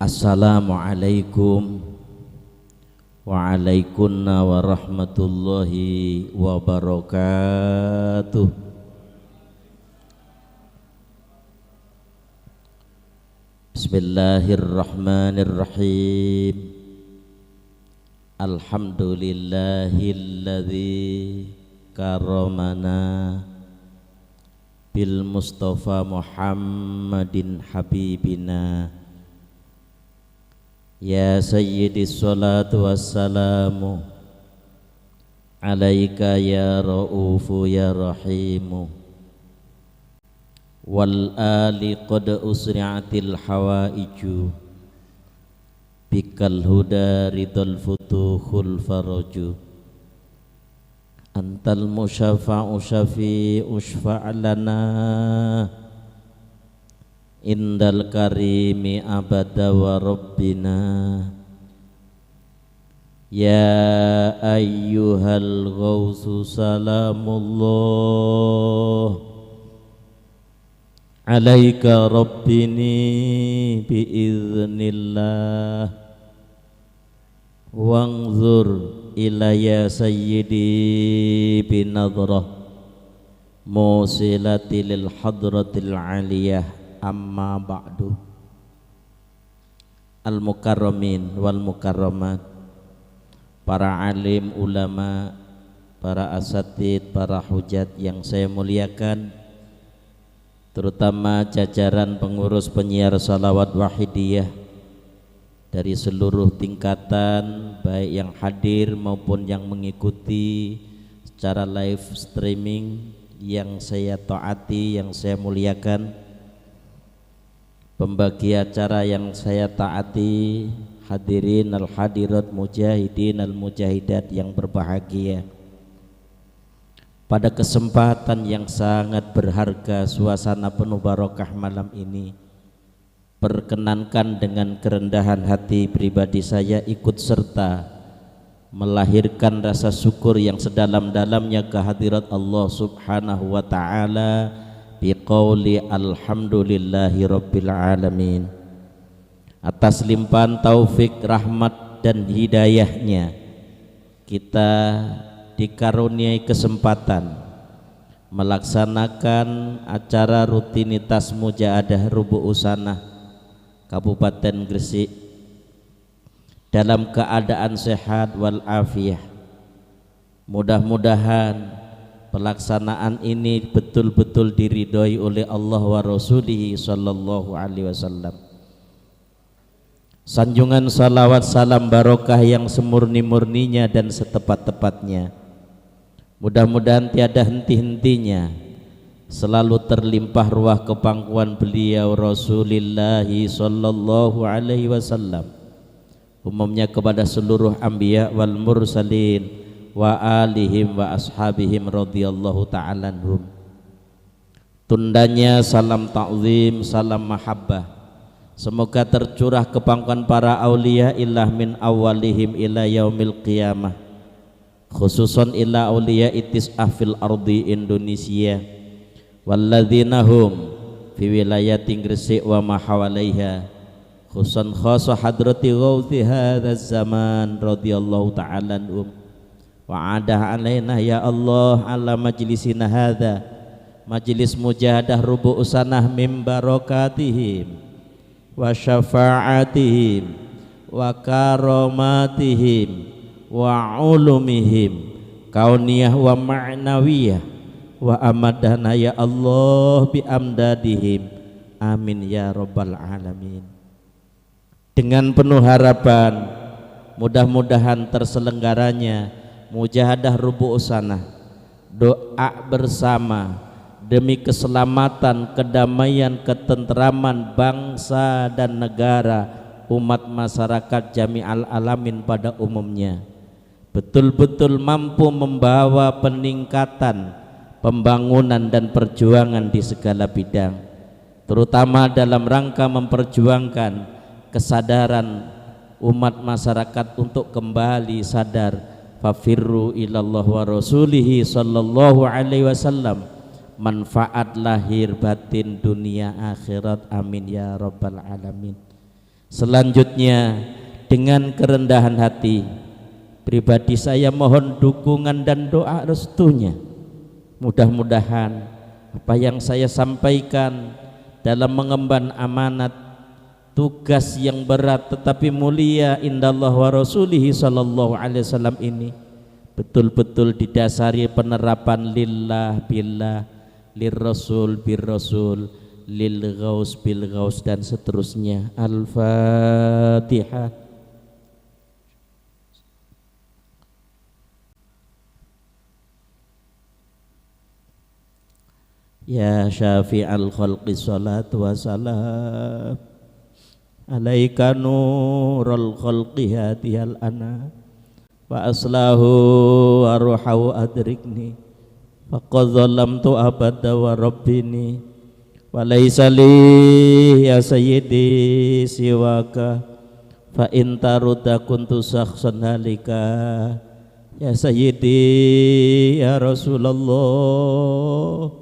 Assalamualaikum waalaikumsalam warahmatullahi wabarakatuh. Bismillahirrahmanirrahim. Alhamdulillahilladzi karamana bil Mustafa Muhammadin habibina. Ya sayyidi salatu wassalamu alaika ya ra'ufu ya rahimu. Wal ali qad usri'atil hawaiju bikal huda ridal futuhul faraju. Antal musyafa'u syafi'u syfa'lana indal karimi abada wa rabbina. Ya ayyuhal ghawsu salamullah alaika rabbini biiznillah. Wanzur ilayya sayyidi binadrah musilati lil hadratil aliyah. Amma ba'du. Al-mukarramin wal mukarramat, para alim ulama, para asatid, para hujat yang saya muliakan, terutama jajaran pengurus penyiar salawat wahidiyah dari seluruh tingkatan, baik yang hadir maupun yang mengikuti secara live streaming, yang saya taati, yang saya muliakan. Pembagi acara yang saya taati, hadirin al-hadirat, mujahidin al-mujahidat yang berbahagia. Pada kesempatan yang sangat berharga, suasana penuh barokah malam ini, perkenankan dengan kerendahan hati pribadi saya ikut serta melahirkan rasa syukur yang sedalam-dalamnya kehadirat Allah Subhanahu wa ta'ala biqauli alhamdulillahi rabbil alamin. Atas limpahan taufik, rahmat dan hidayahnya, kita dikaruniai kesempatan melaksanakan acara rutinitas Mujaadah Rubu'u Sanah Kabupaten Gresik dalam keadaan sehat wal afiyah. Mudah-mudahan pelaksanaan ini betul-betul diridhoi oleh Allah wa Rasulih sallallahu alaihi wasallam. Sanjungan salawat salam barokah yang semurni-murninya dan setepat-tepatnya, mudah-mudahan tiada henti-hentinya, selalu terlimpah ruah kepangkuan beliau Rasulullah sallallahu alaihi wasallam, umumnya kepada seluruh anbiya wal mursalin wa alihim wa ashabihim radhiyallahu ta'ala anhum. Tundanya salam ta'zim, salam mahabbah, semoga tercurah ke pangkuan para aulia ilah min awalihim ila yaumil qiyamah, khususan ila aulia itis'ah fil ardi Indonesia walladzina hum fi wilayati Gresik wa ma hawalaiha, khususan khasa hadrati ghauthi hadzal zaman radhiyallahu ta'ala anhum. Wa'adah alaina ya Allah ala majlisina hadha, majlis mujahadah rubu'u sanah min barakatihim wa syafa'atihim wa karamatihim wa ulumihim kauniyah wa ma'nawiyah wa amadana ya Allah bi amdadihim, amin ya rabbal alamin. Dengan penuh harapan mudah-mudahan terselenggaranya Mujahadah Rubu'u Sanah, doa bersama demi keselamatan, kedamaian, ketentraman bangsa dan negara, umat masyarakat jami'al alamin pada umumnya, betul-betul mampu membawa peningkatan pembangunan dan perjuangan di segala bidang, terutama dalam rangka memperjuangkan kesadaran umat masyarakat untuk kembali sadar. Fafirru ilallah wa rasulihi sallallahu alaihi wasallam, manfaat lahir batin dunia akhirat, amin ya rabbal alamin. Selanjutnya, dengan kerendahan hati pribadi saya mohon dukungan dan doa restunya. Mudah-mudahan apa yang saya sampaikan dalam mengemban amanat tugas yang berat tetapi mulia indallah wa rasulihi sallallahu alaihi wasallam ini betul-betul didasari penerapan lillah billah, lirrasul birrasul, lil ghaus bil ghaus dan seterusnya. Al-Fatihah. Ya syafi'al khalqi salatu wa salam alaika nurul khalqi hadiyal ana wa aslahu arhaw adrikni faqad zalamtu abada wa rabbini wa laysa li ya sayyidi siwaka fa in taruda kuntu sakhsan halika ya sayyidi ya Rasulullah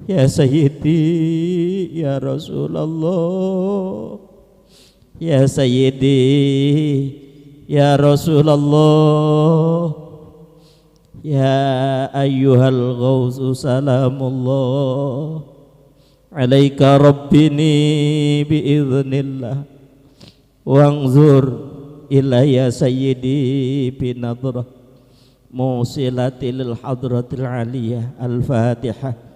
ya sayyidi ya Rasulullah ya sayyidi ya Rasulullah ya ayyuhal ghausu salamullah alaika rabbini biiznillah wangzur ilayya sayyidi binadrah musilatil hadratil aliyah. Al-Fatihah.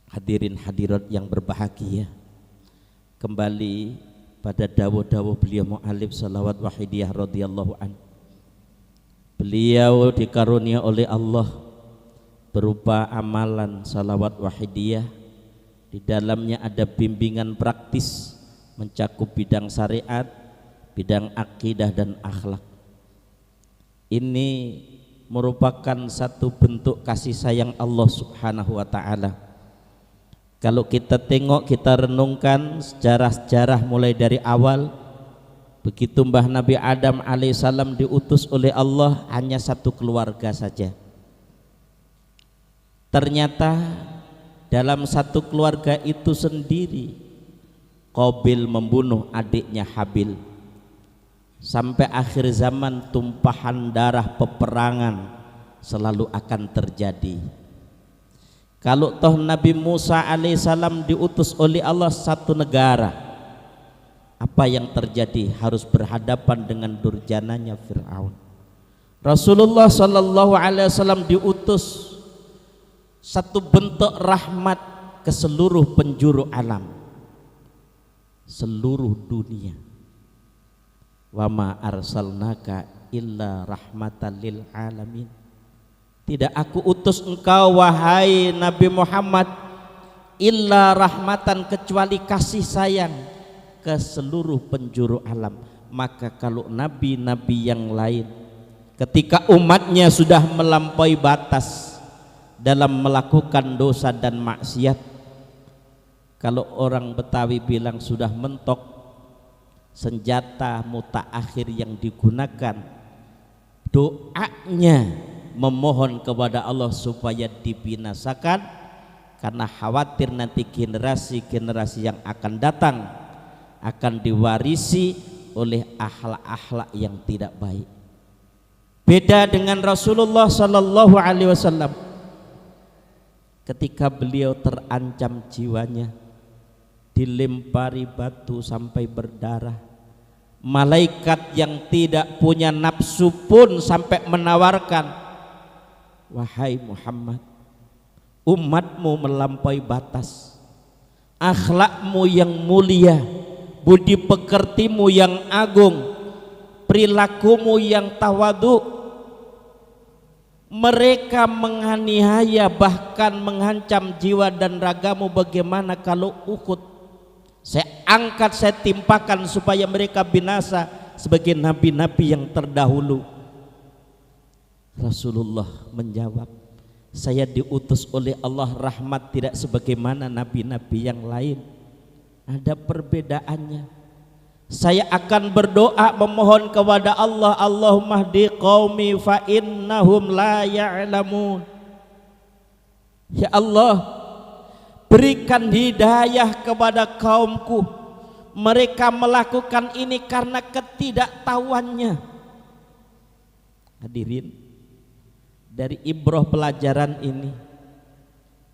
Hadirin hadirat yang berbahagia, kembali pada dawuh-dawuh beliau mu'alif salawat wahidiyah radhiyallahu an. Beliau dikarunia oleh Allah berupa amalan salawat wahidiyah, di dalamnya ada bimbingan praktis mencakup bidang syariat, bidang akidah dan akhlak. Ini merupakan satu bentuk kasih sayang Allah Subhanahu wa ta'ala. Kalau kita tengok, kita renungkan sejarah-sejarah mulai dari awal, begitu Mbah Nabi Adam alaihissalam diutus oleh Allah hanya satu keluarga saja. Ternyata dalam satu keluarga itu sendiri Qabil membunuh adiknya Habil. Sampai akhir zaman tumpahan darah peperangan selalu akan terjadi. Kalau toh Nabi Musa alaihissalam diutus oleh Allah satu negara, apa yang terjadi? Harus berhadapan dengan durjananya Fir'aun. Rasulullah sallallahu alaihi wasallam diutus satu bentuk rahmat ke seluruh penjuru alam, seluruh dunia. Wa ma arsalnaka illa rahmatan lil alamin. Tidak aku utus engkau wahai Nabi Muhammad illa rahmatan, kecuali kasih sayang ke seluruh penjuru alam. Maka kalau nabi-nabi yang lain ketika umatnya sudah melampaui batas dalam melakukan dosa dan maksiat, kalau orang Betawi bilang sudah mentok, senjata mutaakhir yang digunakan doanya memohon kepada Allah supaya dibinasakan, karena khawatir nanti generasi-generasi yang akan datang akan diwarisi oleh akhlak-akhlak yang tidak baik. Beda dengan Rasulullah sallallahu alaihi wasallam, ketika beliau terancam jiwanya, dilempari batu sampai berdarah, malaikat yang tidak punya nafsu pun sampai menawarkan, wahai Muhammad, umatmu melampaui batas, akhlakmu yang mulia, budi pekertimu yang agung, perilakumu yang tawadu, mereka menganiaya bahkan mengancam jiwa dan ragamu. Bagaimana kalau Uhud saya angkat, saya timpakan supaya mereka binasa sebagai nabi-nabi yang terdahulu? Rasulullah menjawab, saya diutus oleh Allah rahmat, tidak sebagaimana nabi-nabi yang lain, ada perbedaannya. Saya akan berdoa memohon kepada Allah, Allahumma hdi qaumi fa innahum la ya'lamun. Ya Allah, berikan hidayah kepada kaumku. Mereka melakukan ini karena ketidaktahuannya. Hadirin, dari ibrah pelajaran ini,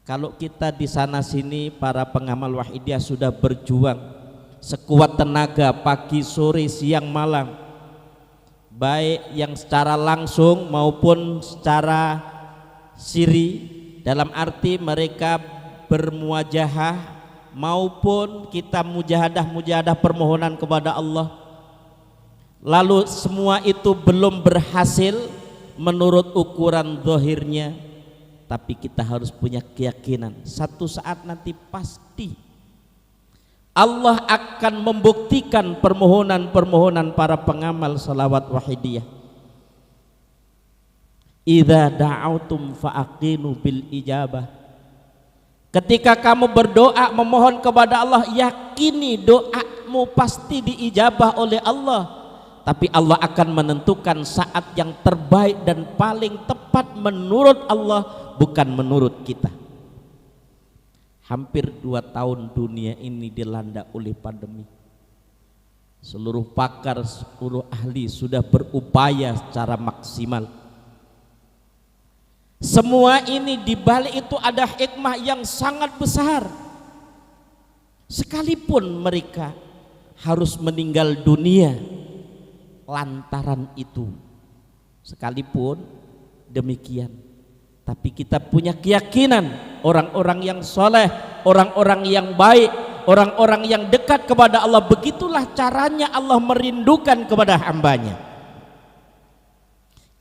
kalau kita di sana sini para pengamal Wahidiyah sudah berjuang sekuat tenaga pagi, sore, siang, malam, baik yang secara langsung maupun secara siri, dalam arti mereka bermuajahah maupun kita mujahadah permohonan kepada Allah, lalu semua itu belum berhasil menurut ukuran zahirnya, tapi kita harus punya keyakinan satu saat nanti pasti Allah akan membuktikan permohonan-permohonan para pengamal salawat wahidiyah. Idza da'autum fa'aqinu bil ijabah. Ketika kamu berdoa memohon kepada Allah, yakini doamu pasti diijabah oleh Allah. Tapi Allah akan menentukan saat yang terbaik dan paling tepat menurut Allah, bukan menurut kita. Hampir 2 tahun dunia ini dilanda oleh pandemi. Seluruh pakar, seluruh ahli sudah berupaya secara maksimal. Semua ini dibalik itu ada hikmah yang sangat besar. Sekalipun mereka harus meninggal dunia lantaran itu, sekalipun demikian, tapi kita punya keyakinan orang-orang yang soleh, orang-orang yang baik, orang-orang yang dekat kepada Allah, begitulah caranya Allah merindukan kepada hambanya.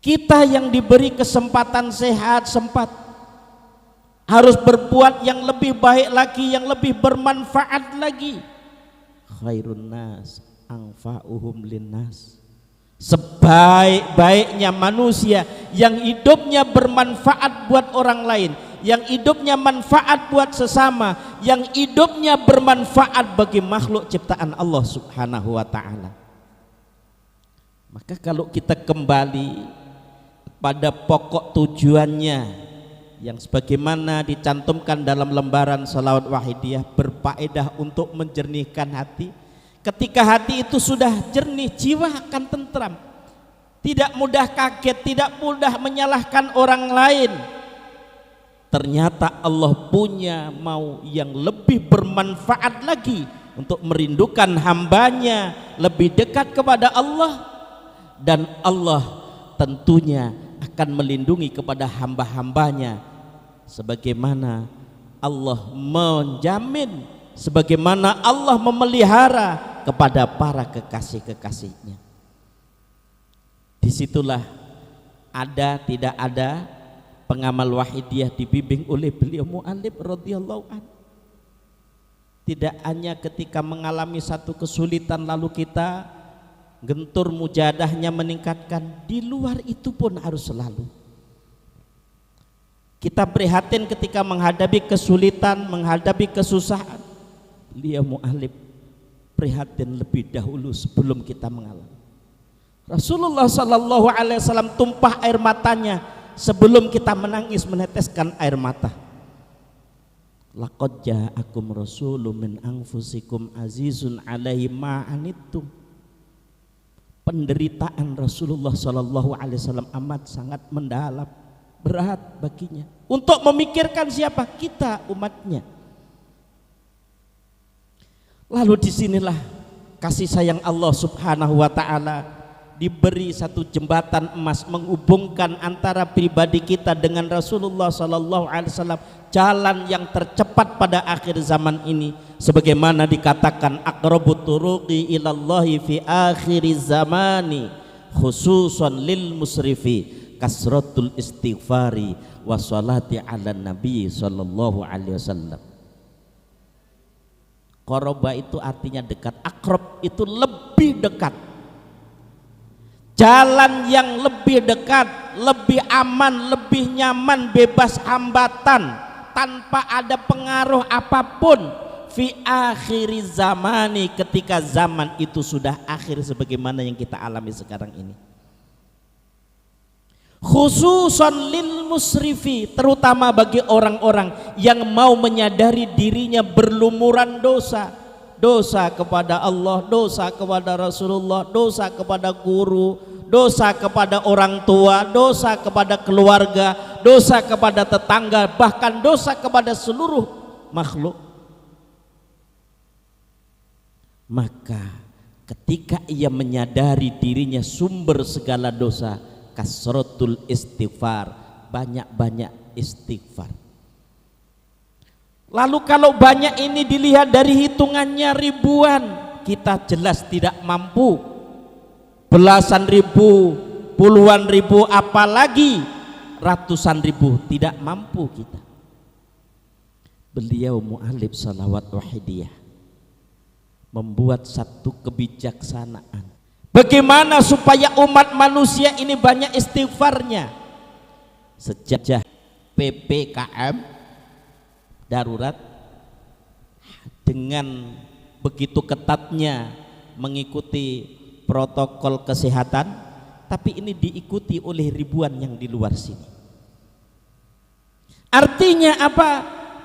Kita yang diberi kesempatan sehat sempat harus berbuat yang lebih baik lagi, yang lebih bermanfaat lagi. Khairun nas anfa'uhum linnas. Sebaik-baiknya manusia yang hidupnya bermanfaat buat orang lain, yang hidupnya manfaat buat sesama, yang hidupnya bermanfaat bagi makhluk ciptaan Allah Subhanahu wa ta'ala. Maka kalau kita kembali pada pokok tujuannya yang sebagaimana dicantumkan dalam lembaran salawat wahidiyah, berfaedah untuk menjernihkan hati. Ketika hati itu sudah jernih, jiwa akan tentram, tidak mudah kaget, tidak mudah menyalahkan orang lain. Ternyata Allah punya mau yang lebih bermanfaat lagi untuk merindukan hambanya lebih dekat kepada Allah, dan Allah tentunya akan melindungi kepada hamba-hambanya sebagaimana Allah menjamin, sebagaimana Allah memelihara kepada para kekasih-kekasihnya. Disitulah ada tidak ada pengamal wahidiyah dibimbing oleh beliau mu'alib radhiyallahu anhu. Tidak hanya ketika mengalami satu kesulitan lalu kita gentur mujadahnya meningkatkan, di luar itu pun harus selalu kita prihatin ketika menghadapi kesulitan, menghadapi kesusahan. Beliau mu'alib prihatin lebih dahulu sebelum kita mengalami. Rasulullah sallallahu alaihi wasallam tumpah air matanya sebelum kita menangis meneteskan air mata. Laqad ja'akum rasulun min anfusikum azizun alaihi ma anittum. Penderitaan Rasulullah sallallahu alaihi wasallam amat sangat mendalam, berat baginya untuk memikirkan siapa? Kita, umatnya. Lalu disinilah kasih sayang Allah Subhanahu wa ta'ala diberi satu jembatan emas menghubungkan antara pribadi kita dengan Rasulullah sallallahu alaihi wasallam, jalan yang tercepat pada akhir zaman ini, sebagaimana dikatakan aqrabut turuqi ilallahi fi akhir zamani khususan lil musrifi kasratul istighfari wa salati ala nabi sallallahu alaihi wasallam. Qoroba itu artinya dekat, akrob itu lebih dekat. Jalan yang lebih dekat, lebih aman, lebih nyaman, bebas hambatan, tanpa ada pengaruh apapun. Fi akhiri zamani, ketika zaman itu sudah akhir sebagaimana yang kita alami sekarang ini. Khususan lil musrifi, terutama bagi orang-orang yang mau menyadari dirinya berlumuran dosa. Dosa kepada Allah, dosa kepada Rasulullah, dosa kepada guru, dosa kepada orang tua, dosa kepada keluarga, dosa kepada tetangga, bahkan dosa kepada seluruh makhluk. Maka ketika ia menyadari dirinya sumber segala dosa, kasratul istighfar, banyak-banyak istighfar. Lalu kalau banyak ini dilihat dari hitungannya ribuan, kita jelas tidak mampu. Belasan ribu, puluhan ribu, apalagi ratusan ribu, tidak mampu kita. Beliau mu'alif salawat wahidiyah membuat satu kebijaksanaan. Bagaimana supaya umat manusia ini banyak istighfarnya? Sejak PPKM darurat, dengan begitu ketatnya mengikuti protokol kesehatan, tapi ini diikuti oleh ribuan yang di luar sini. Artinya apa?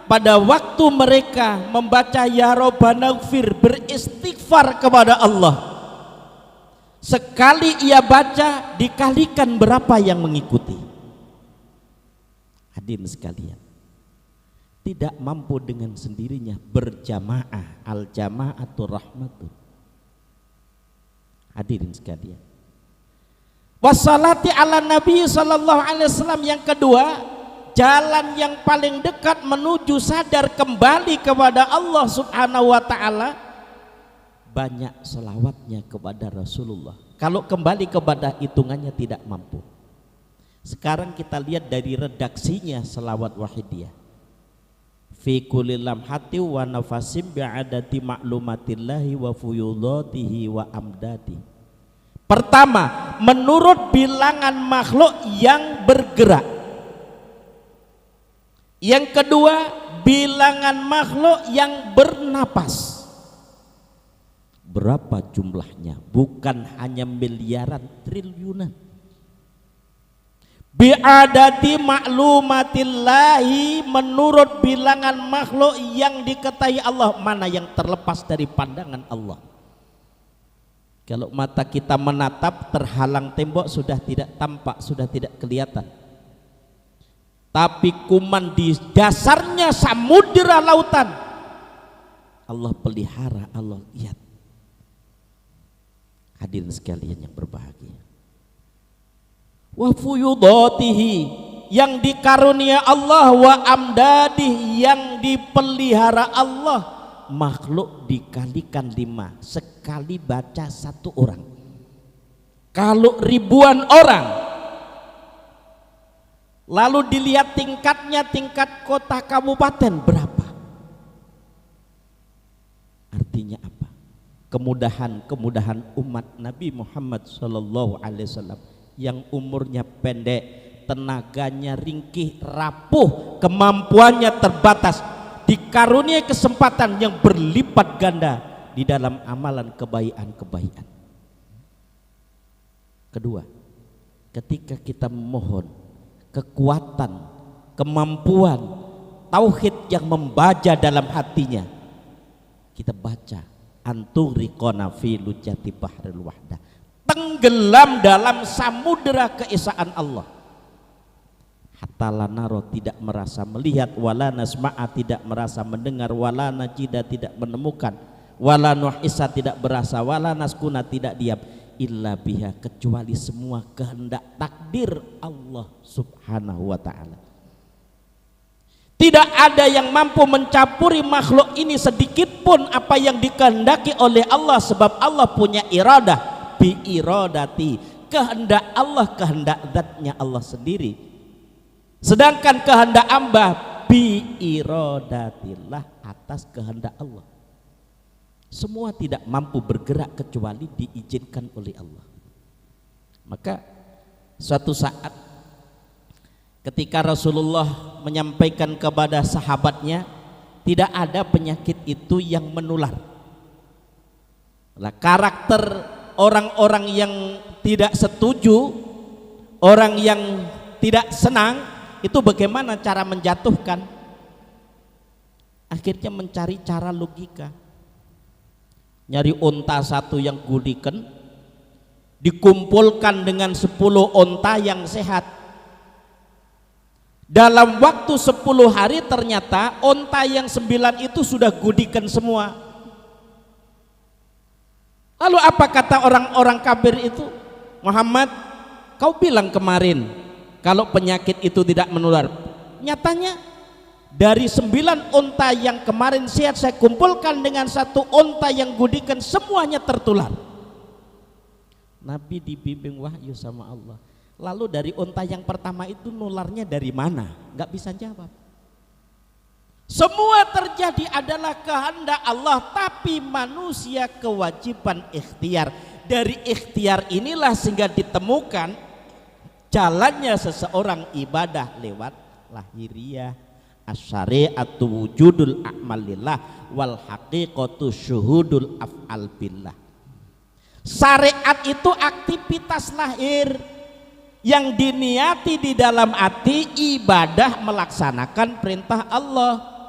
Pada waktu mereka membaca ya Rabbana gfir, beristighfar kepada Allah, sekali ia baca dikalikan berapa yang mengikuti. Hadirin sekalian, tidak mampu dengan sendirinya berjamaah, al jama'atu rahmatun. Hadirin sekalian, wassalati ala nabi sallallahu alaihi wasallam. Yang kedua, jalan yang paling dekat menuju sadar kembali kepada Allah subhanahu wa ta'ala, banyak selawatnya kepada Rasulullah. Kalau kembali kepada hitungannya tidak mampu. Sekarang kita lihat dari redaksinya selawat wahidiyah. Fi kulli lamhati wa nafasim bi'adati ma'lumatillahi wa fuyudatihi wa amdadi. Pertama, menurut bilangan makhluk yang bergerak. Yang kedua, bilangan makhluk yang bernapas. Berapa jumlahnya? Bukan hanya miliaran, triliunan. Bi'adati ma'lumatillahi, menurut bilangan makhluk yang diketahui Allah. Mana yang terlepas dari pandangan Allah? Kalau mata kita menatap, terhalang tembok, sudah tidak tampak, sudah tidak kelihatan. Tapi kuman di dasarnya samudera lautan, Allah pelihara, Allah lihat. Hadirin sekalian yang berbahagia, wa fuyudatihi, yang dikarunia Allah, wa amdadih, yang dipelihara Allah. Makhluk dikalikan 5, sekali baca satu orang. Kalau ribuan orang, lalu dilihat tingkatnya, tingkat kota kabupaten berapa? Artinya apa? Kemudahan umat Nabi Muhammad sallallahu alaihi wasallam yang umurnya pendek, tenaganya ringkih, rapuh, kemampuannya terbatas, dikaruniai kesempatan yang berlipat ganda di dalam amalan kebaikan-kebaikan. Kedua, ketika kita memohon kekuatan, kemampuan, tauhid yang membaja dalam hatinya, kita baca anturiqona fi lujati bahril wahdah, tenggelam dalam samudera keesaan Allah. Hatta la naro, tidak merasa melihat, wala nasma'a, tidak merasa mendengar, wala najida, tidak menemukan, wala nuhisa, tidak berasa, wala naskuna, tidak diam, illa biha, kecuali semua kehendak takdir Allah subhanahu wa ta'ala. Tidak ada yang mampu mencampuri makhluk ini sedikit pun apa yang dikehendaki oleh Allah, sebab Allah punya iradah, bi iradati, kehendak Allah, kehendak zatnya Allah sendiri. Sedangkan kehendak hamba bi iradatillah, atas kehendak Allah. Semua tidak mampu bergerak kecuali diizinkan oleh Allah. Maka suatu saat ketika Rasulullah menyampaikan kepada sahabatnya, tidak ada penyakit itu yang menular. Nah, karakter orang-orang yang tidak setuju, orang yang tidak senang, itu bagaimana cara menjatuhkan? Akhirnya mencari cara logika. Nyari unta satu yang gudikan, dikumpulkan dengan 10 unta yang sehat. Dalam waktu 10 hari ternyata unta yang 9 itu sudah gudikan semua. Lalu apa kata orang-orang kafir itu? Muhammad, kau bilang kemarin kalau penyakit itu tidak menular. Nyatanya dari 9 unta yang kemarin sehat saya kumpulkan dengan 1 unta yang gudikan, semuanya tertular. Nabi dibimbing wahyu sama Allah. Lalu dari unta yang pertama itu nularnya dari mana? Nggak bisa jawab. Semua terjadi adalah kehendak Allah, tapi manusia kewajiban ikhtiar. Dari ikhtiar inilah sehingga ditemukan jalannya seseorang ibadah lewat lahiriah. Asyari'atu wujudul a'malillah wal haqiqatu syuhudul af'al billah. Syariat itu aktivitas lahir yang diniati di dalam hati, ibadah melaksanakan perintah Allah.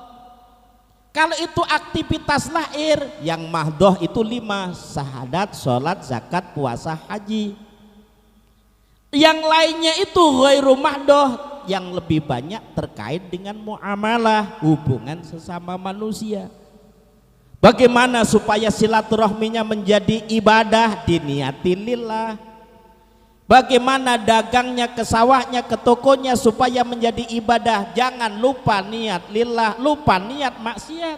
Kalau itu aktivitas lahir, yang mahdoh itu 5, syahadat, sholat, zakat, puasa, haji. Yang lainnya itu ghairu mahdoh, yang lebih banyak terkait dengan muamalah, hubungan sesama manusia. Bagaimana supaya silaturahminya menjadi ibadah, diniati lillah. Bagaimana dagangnya ke sawahnya, ke tokonya supaya menjadi ibadah, jangan lupa niat lillah, lupa niat maksiat.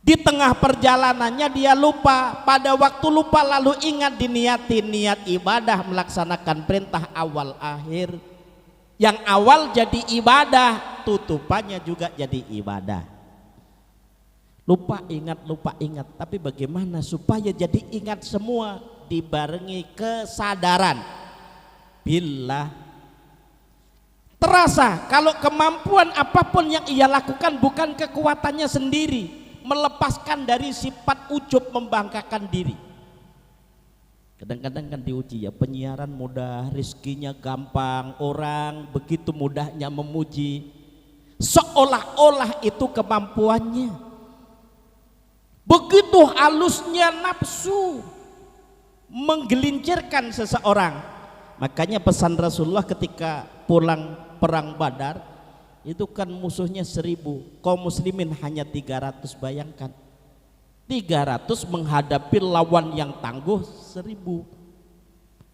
Di tengah perjalanannya dia lupa, pada waktu lupa lalu ingat diniati niat ibadah, melaksanakan perintah awal akhir. Yang awal jadi ibadah, tutupannya juga jadi ibadah. Lupa ingat, tapi bagaimana supaya jadi ingat semua? Dibarengi kesadaran billah. Terasa kalau kemampuan apapun yang ia lakukan bukan kekuatannya sendiri, melepaskan dari sifat ujub membanggakan diri. Kadang-kadang kan diuji ya, penyiaran mudah, rezekinya gampang, orang begitu mudahnya memuji, seolah-olah itu kemampuannya. Begitu halusnya nafsu menggelincirkan seseorang. Makanya pesan Rasulullah ketika pulang perang Badar, itu kan musuhnya 1000, kaum muslimin hanya 300. Bayangkan 300 menghadapi lawan yang tangguh 1000.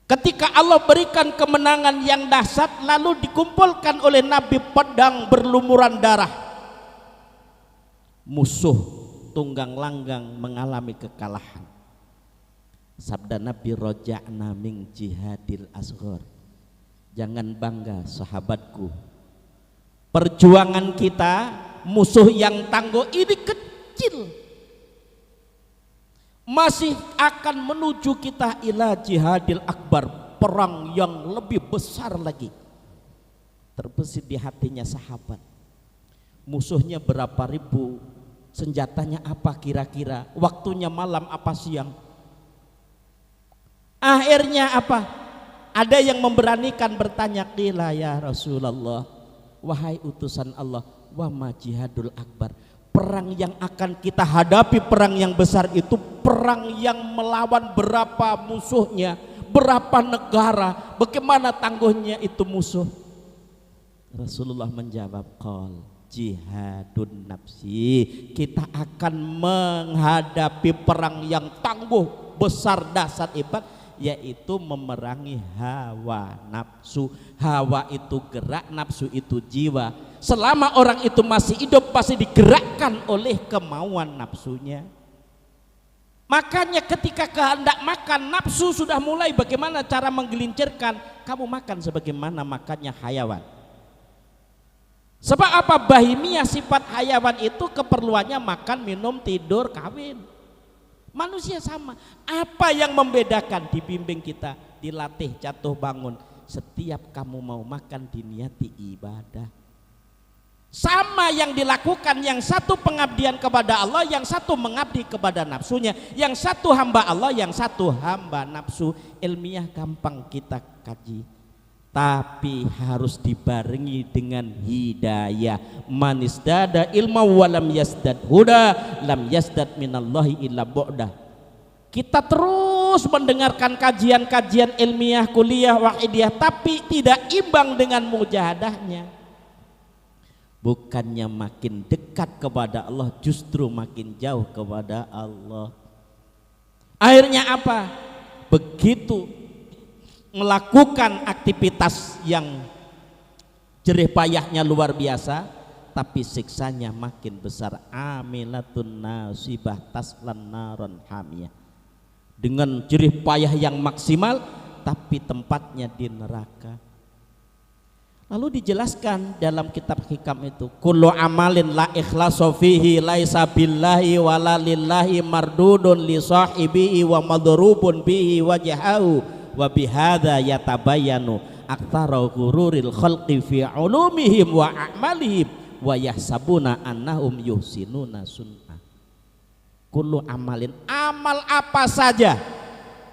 Ketika Allah berikan kemenangan yang dahsyat, lalu dikumpulkan oleh Nabi pedang berlumuran darah. Musuh tunggang langgang mengalami kekalahan. Sabda Nabi, roja'na min jihadil asghar. Jangan bangga sahabatku, perjuangan kita musuh yang tangguh ini kecil, masih akan menuju kita ila jihadil akbar, perang yang lebih besar lagi. Terbesit di hatinya sahabat, musuhnya berapa ribu, senjatanya apa kira-kira, waktunya malam apa siang. Akhirnya apa? Ada yang memberanikan bertanya, qila ya Rasulullah, wahai utusan Allah, wa ma jihadul akbar, perang yang akan kita hadapi, perang yang besar itu perang yang melawan berapa musuhnya, berapa negara, bagaimana tangguhnya itu musuh. Rasulullah menjawab, qal jihadun nafsi, kita akan menghadapi perang yang tangguh, besar, dahsyat, hebat, yaitu memerangi hawa nafsu. Hawa itu gerak, nafsu itu jiwa. Selama orang itu masih hidup pasti digerakkan oleh kemauan nafsunya. Makanya ketika kehendak makan, nafsu sudah mulai bagaimana cara menggelincirkan, kamu makan sebagaimana makannya hayawan. Sebab apa? Bahimiyah, sifat hayawan itu keperluannya makan, minum, tidur, kawin. Manusia sama. Apa yang membedakan? Dibimbing kita, dilatih jatuh bangun. Setiap kamu mau makan diniati ibadah. Sama yang dilakukan, yang satu pengabdian kepada Allah, yang satu mengabdi kepada nafsunya, yang satu hamba Allah, yang satu hamba nafsu. Ilmiah gampang kita kaji. tapi harus dibarengi dengan hidayah. Manisdada ilma walam yasdad huda lam yasdad minallahi illa bu'da. Kita terus mendengarkan kajian-kajian ilmiah, kuliah, wahidiyah, tapi tidak imbang dengan mujahadahnya. Bukannya makin dekat kepada Allah, justru makin jauh kepada Allah. Akhirnya apa? Begitu melakukan aktivitas yang jerih payahnya luar biasa, tapi siksanya makin besar. Amilatun nasibah taslan naron hamiyah. Dengan jerih payah yang maksimal, tapi tempatnya di neraka. Lalu dijelaskan dalam kitab hikam itu, kullu amalin la ikhlasu fihi laisa billahi wala lillahi mardudun li sahibihi wa madrubun bihi wajhahu wa bihadza yatabayyanu aktsara ghururil khalqi fi ulumihim wa a'malihim wa yahsabuna annahum yuhsinuna sun'ah. Kullu amalin, amal apa saja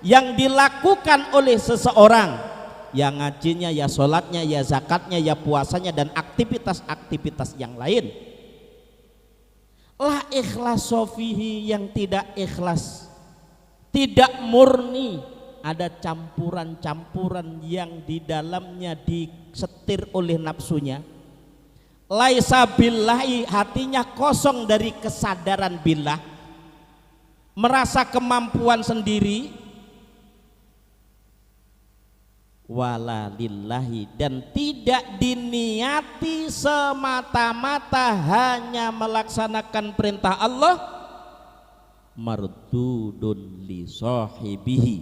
yang dilakukan oleh seseorang, ya ngajinya, ya sholatnya, ya zakatnya, ya puasanya, dan aktivitas-aktivitas yang lain, la ikhlas sofihi, yang tidak ikhlas, tidak murni, ada campuran-campuran yang di dalamnya disetir oleh nafsunya. Laisa billahi, hatinya kosong dari kesadaran billah, merasa kemampuan sendiri. Wala lillahi, dan tidak diniati semata-mata hanya melaksanakan perintah Allah. Mardudun li sahibihi,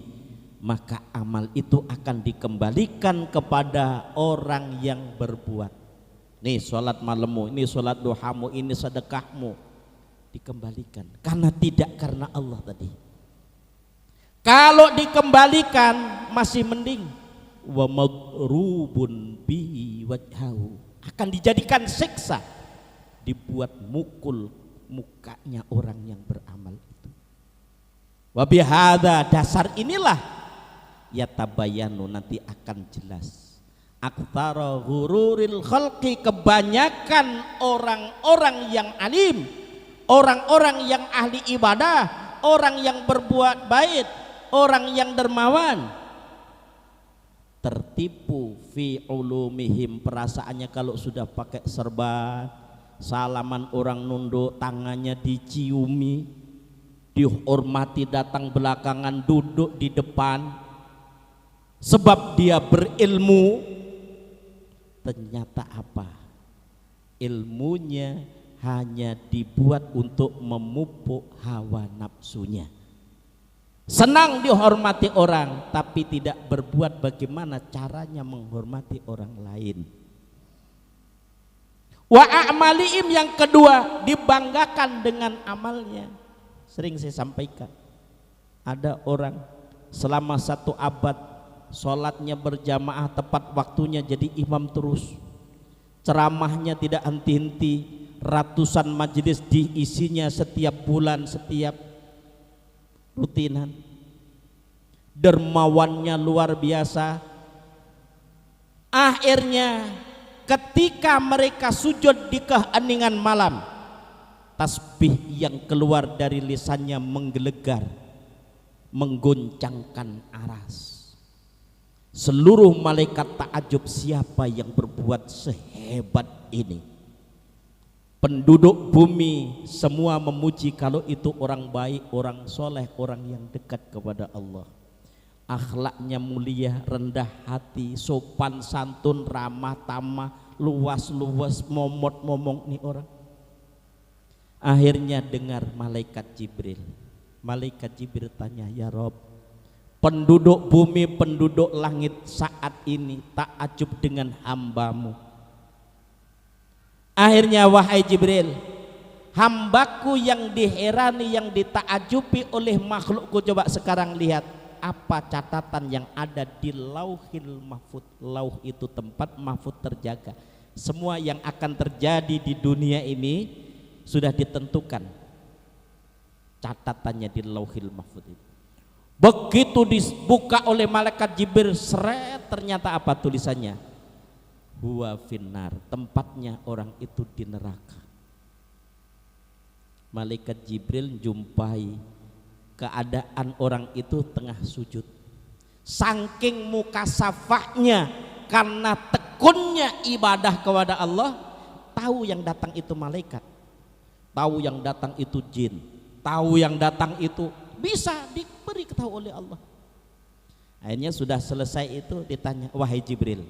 maka amal itu akan dikembalikan kepada orang yang berbuat. Nih sholat malammu, ini sholat duhamu, ini sedekahmu, dikembalikan karena tidak karena Allah tadi. Kalau dikembalikan masih mending. Wa madrubun bihi wajhahu, akan dijadikan siksa, dibuat mukul mukanya orang yang beramal itu. Wa bihadza, dasar inilah yatabayanu, nanti akan jelas. Aktsara ghururil khalqi, kebanyakan orang-orang yang alim, orang-orang yang ahli ibadah, orang yang berbuat baik, orang yang dermawan, tertipu fi ulumihim, perasaannya kalau sudah pakai serban, salaman orang nunduk, tangannya diciumi, dihormati, datang belakangan, duduk di depan, sebab dia berilmu. Ternyata apa? Ilmunya hanya dibuat untuk memupuk hawa nafsunya. Senang dihormati orang, tapi tidak berbuat bagaimana caranya menghormati orang lain. Wa a'malihim, yang kedua, dibanggakan dengan amalnya. Sering saya sampaikan, ada orang selama 1 abad sholatnya berjamaah tepat waktunya, jadi imam terus, ceramahnya tidak henti-henti, ratusan majelis diisinya setiap bulan, setiap rutinan, dermawannya luar biasa. Akhirnya ketika mereka sujud di keheningan malam, tasbih yang keluar dari lisannya menggelegar, menggoncangkan aras. Seluruh malaikat takjub, siapa yang berbuat sehebat ini. Penduduk bumi semua memuji kalau itu orang baik, orang soleh, orang yang dekat kepada Allah. Akhlaknya mulia, rendah hati, sopan santun, ramah tamah, luas-luas, momot-momong nih orang. Akhirnya dengar malaikat Jibril. Malaikat Jibril tanya, ya Rob, penduduk bumi, penduduk langit saat ini takjub dengan hambamu. Akhirnya, wahai Jibril, hambaku yang diherani, yang ditakjubi oleh makhlukku, coba sekarang lihat apa catatan yang ada di lauhil mahfud. Lauh itu tempat, mahfud terjaga. Semua yang akan terjadi di dunia ini sudah ditentukan catatannya di lauhil mahfud itu. Begitu dibuka oleh malaikat Jibril, seret, ternyata apa tulisannya? Huwa finnar, tempatnya orang itu di neraka. Malaikat Jibril jumpai keadaan orang itu tengah sujud. Saking mukasafahnya karena tekunnya ibadah kepada Allah, tahu yang datang itu malaikat, tahu yang datang itu jin, tahu yang datang itu bisa diberi ketahui oleh Allah. Akhirnya sudah selesai itu ditanya, wahai Jibril,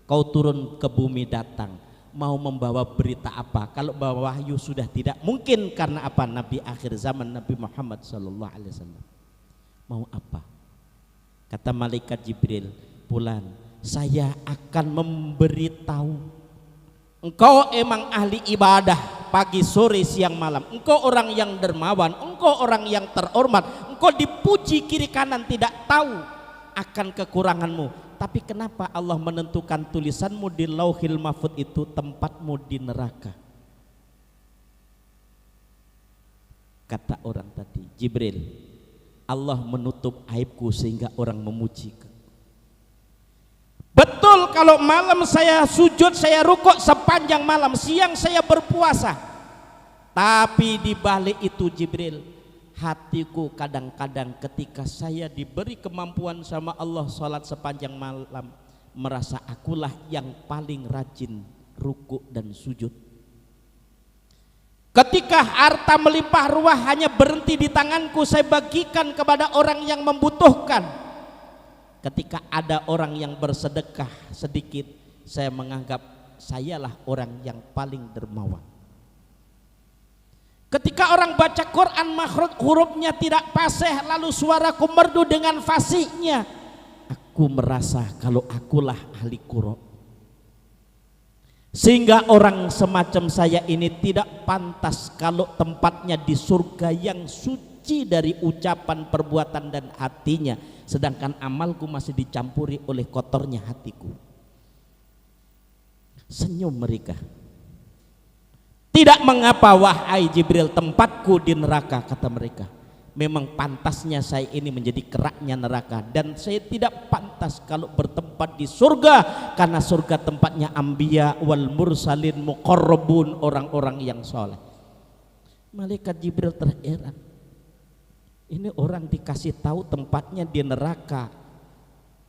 kau turun ke bumi datang mau membawa berita apa? Kalau bawa wahyu sudah tidak mungkin, karena apa? Nabi akhir zaman, Nabi Muhammad SAW. Mau apa? Kata malaikat Jibril, Fulan, saya akan memberitahu, engkau emang ahli ibadah pagi sore siang malam, engkau orang yang dermawan, engkau orang yang terhormat, engkau dipuji kiri kanan, tidak tahu akan kekuranganmu. Tapi kenapa Allah menentukan tulisanmu di Lauhil Mahfuz itu tempatmu di neraka? Kata orang tadi, Jibril, Allah menutup aibku sehingga orang memuji. Betul, kalau malam saya sujud, saya rukuk sepanjang malam, siang saya berpuasa. Tapi di balik itu Jibril, hatiku kadang-kadang ketika saya diberi kemampuan sama Allah sholat sepanjang malam, merasa akulah yang paling rajin rukuk dan sujud. Ketika harta melimpah ruah hanya berhenti di tanganku, saya bagikan kepada orang yang membutuhkan. Ketika ada orang yang bersedekah sedikit, saya menganggap sayalah orang yang paling dermawan. Ketika orang baca Quran makhraj hurufnya tidak fasih, lalu suaraku merdu dengan fasihnya, aku merasa kalau akulah ahli Quran. Sehingga orang semacam saya ini tidak pantas kalau tempatnya di surga yang suci dari ucapan, perbuatan dan hatinya, sedangkan amalku masih dicampuri oleh kotornya hatiku. Senyum mereka. Tidak mengapa wahai Jibril, tempatku di neraka, kata mereka. Memang pantasnya saya ini menjadi keraknya neraka, dan saya tidak pantas kalau bertempat di surga, karena surga tempatnya anbiya wal mursalin muqarrabun, orang-orang yang soleh. Malaikat Jibril terheran, ini orang dikasih tahu tempatnya di neraka.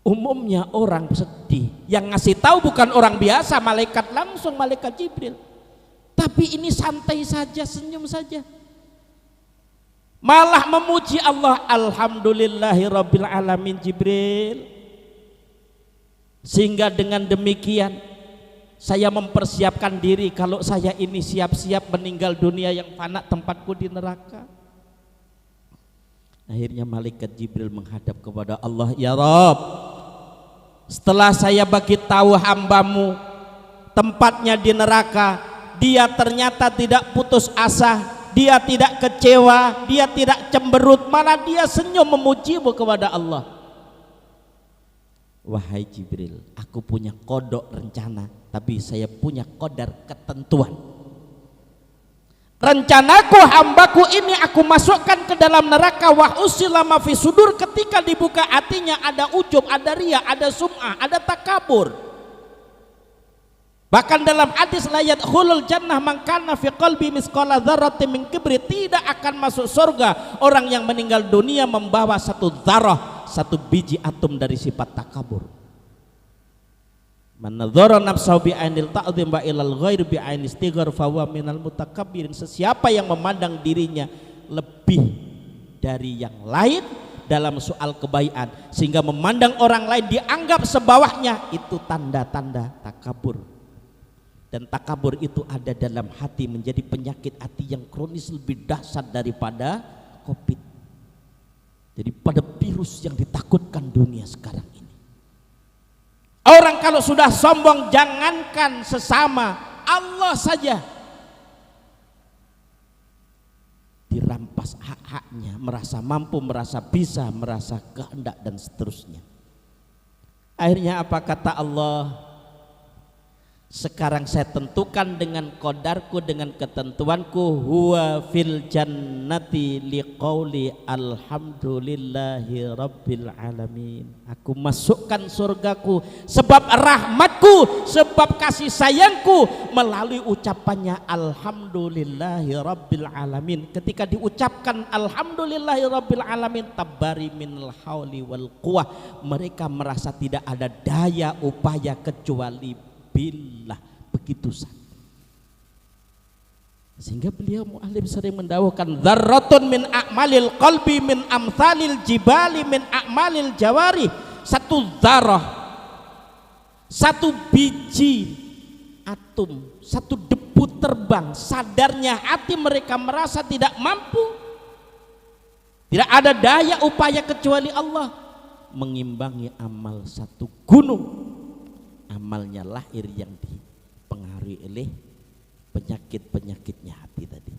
Umumnya orang sedih, yang ngasih tahu bukan orang biasa, malaikat langsung, malaikat Jibril. Tapi ini santai saja, senyum saja, malah memuji Allah. Alhamdulillahirabbil alamin Jibril. Sehingga dengan demikian saya mempersiapkan diri, kalau saya ini siap-siap meninggal dunia yang fana, tempatku di neraka. Akhirnya malaikat Jibril menghadap kepada Allah, ya Rabb, setelah saya bagi tahu hambamu tempatnya di neraka, dia ternyata tidak putus asa, dia tidak kecewa, dia tidak cemberut, malah dia senyum memujimu kepada Allah. Wahai Jibril, aku punya kodok rencana, tapi saya punya qadar ketentuan. Rencanaku hambaku ini aku masukkan ke dalam neraka, wa usila ma fi sudur, ketika dibuka hatinya ada ujub, ada riya, ada sum'ah, ada takabur. Bahkan dalam hadis la yadkhulul jannah man kana fi qalbi misqala dzarratin min kibri, tidak akan masuk surga orang yang meninggal dunia membawa satu dzarrah, satu biji atom dari sifat takabur. Man nadzara nafsahu bi ainil ta'dhim wa ilal ghair bi ainil istighfar fa huwa minal mutakabbirin. Sesiapa yang memandang dirinya lebih dari yang lain dalam soal kebaikan, sehingga memandang orang lain dianggap sebawahnya, itu tanda-tanda takabur. Dan takabur itu ada dalam hati, menjadi penyakit hati yang kronis lebih dahsyat daripada COVID, daripada virus yang ditakutkan dunia sekarang ini. Orang kalau sudah sombong, jangankan sesama, Allah saja dirampas hak-haknya, merasa mampu, merasa bisa, merasa kehendak dan seterusnya. Akhirnya apa kata Allah? Sekarang saya tentukan dengan qadarku, dengan ketentuanku, huwa fil jannati liqauli alhamdulillahi rabbil alamin. Aku masukkan surgaku sebab rahmatku, sebab kasih sayangku melalui ucapannya alhamdulillahi rabbil alamin. Ketika diucapkan alhamdulillahi rabbil alamin, tabari minal hauli wal quwah, mereka merasa tidak ada daya upaya kecuali billah, begitu saja. Sehingga beliau mu'alim sering mendawahkan dzarratun min a'malil qalbi min amthalil jibali min a'malil jawari. Satu dzarrah, satu biji atom, satu debu terbang, sadarnya hati mereka merasa tidak mampu, tidak ada daya upaya kecuali Allah, mengimbangi amal satu gunung. Amalnya lahir yang dipengaruhi oleh penyakit-penyakitnya hati tadi.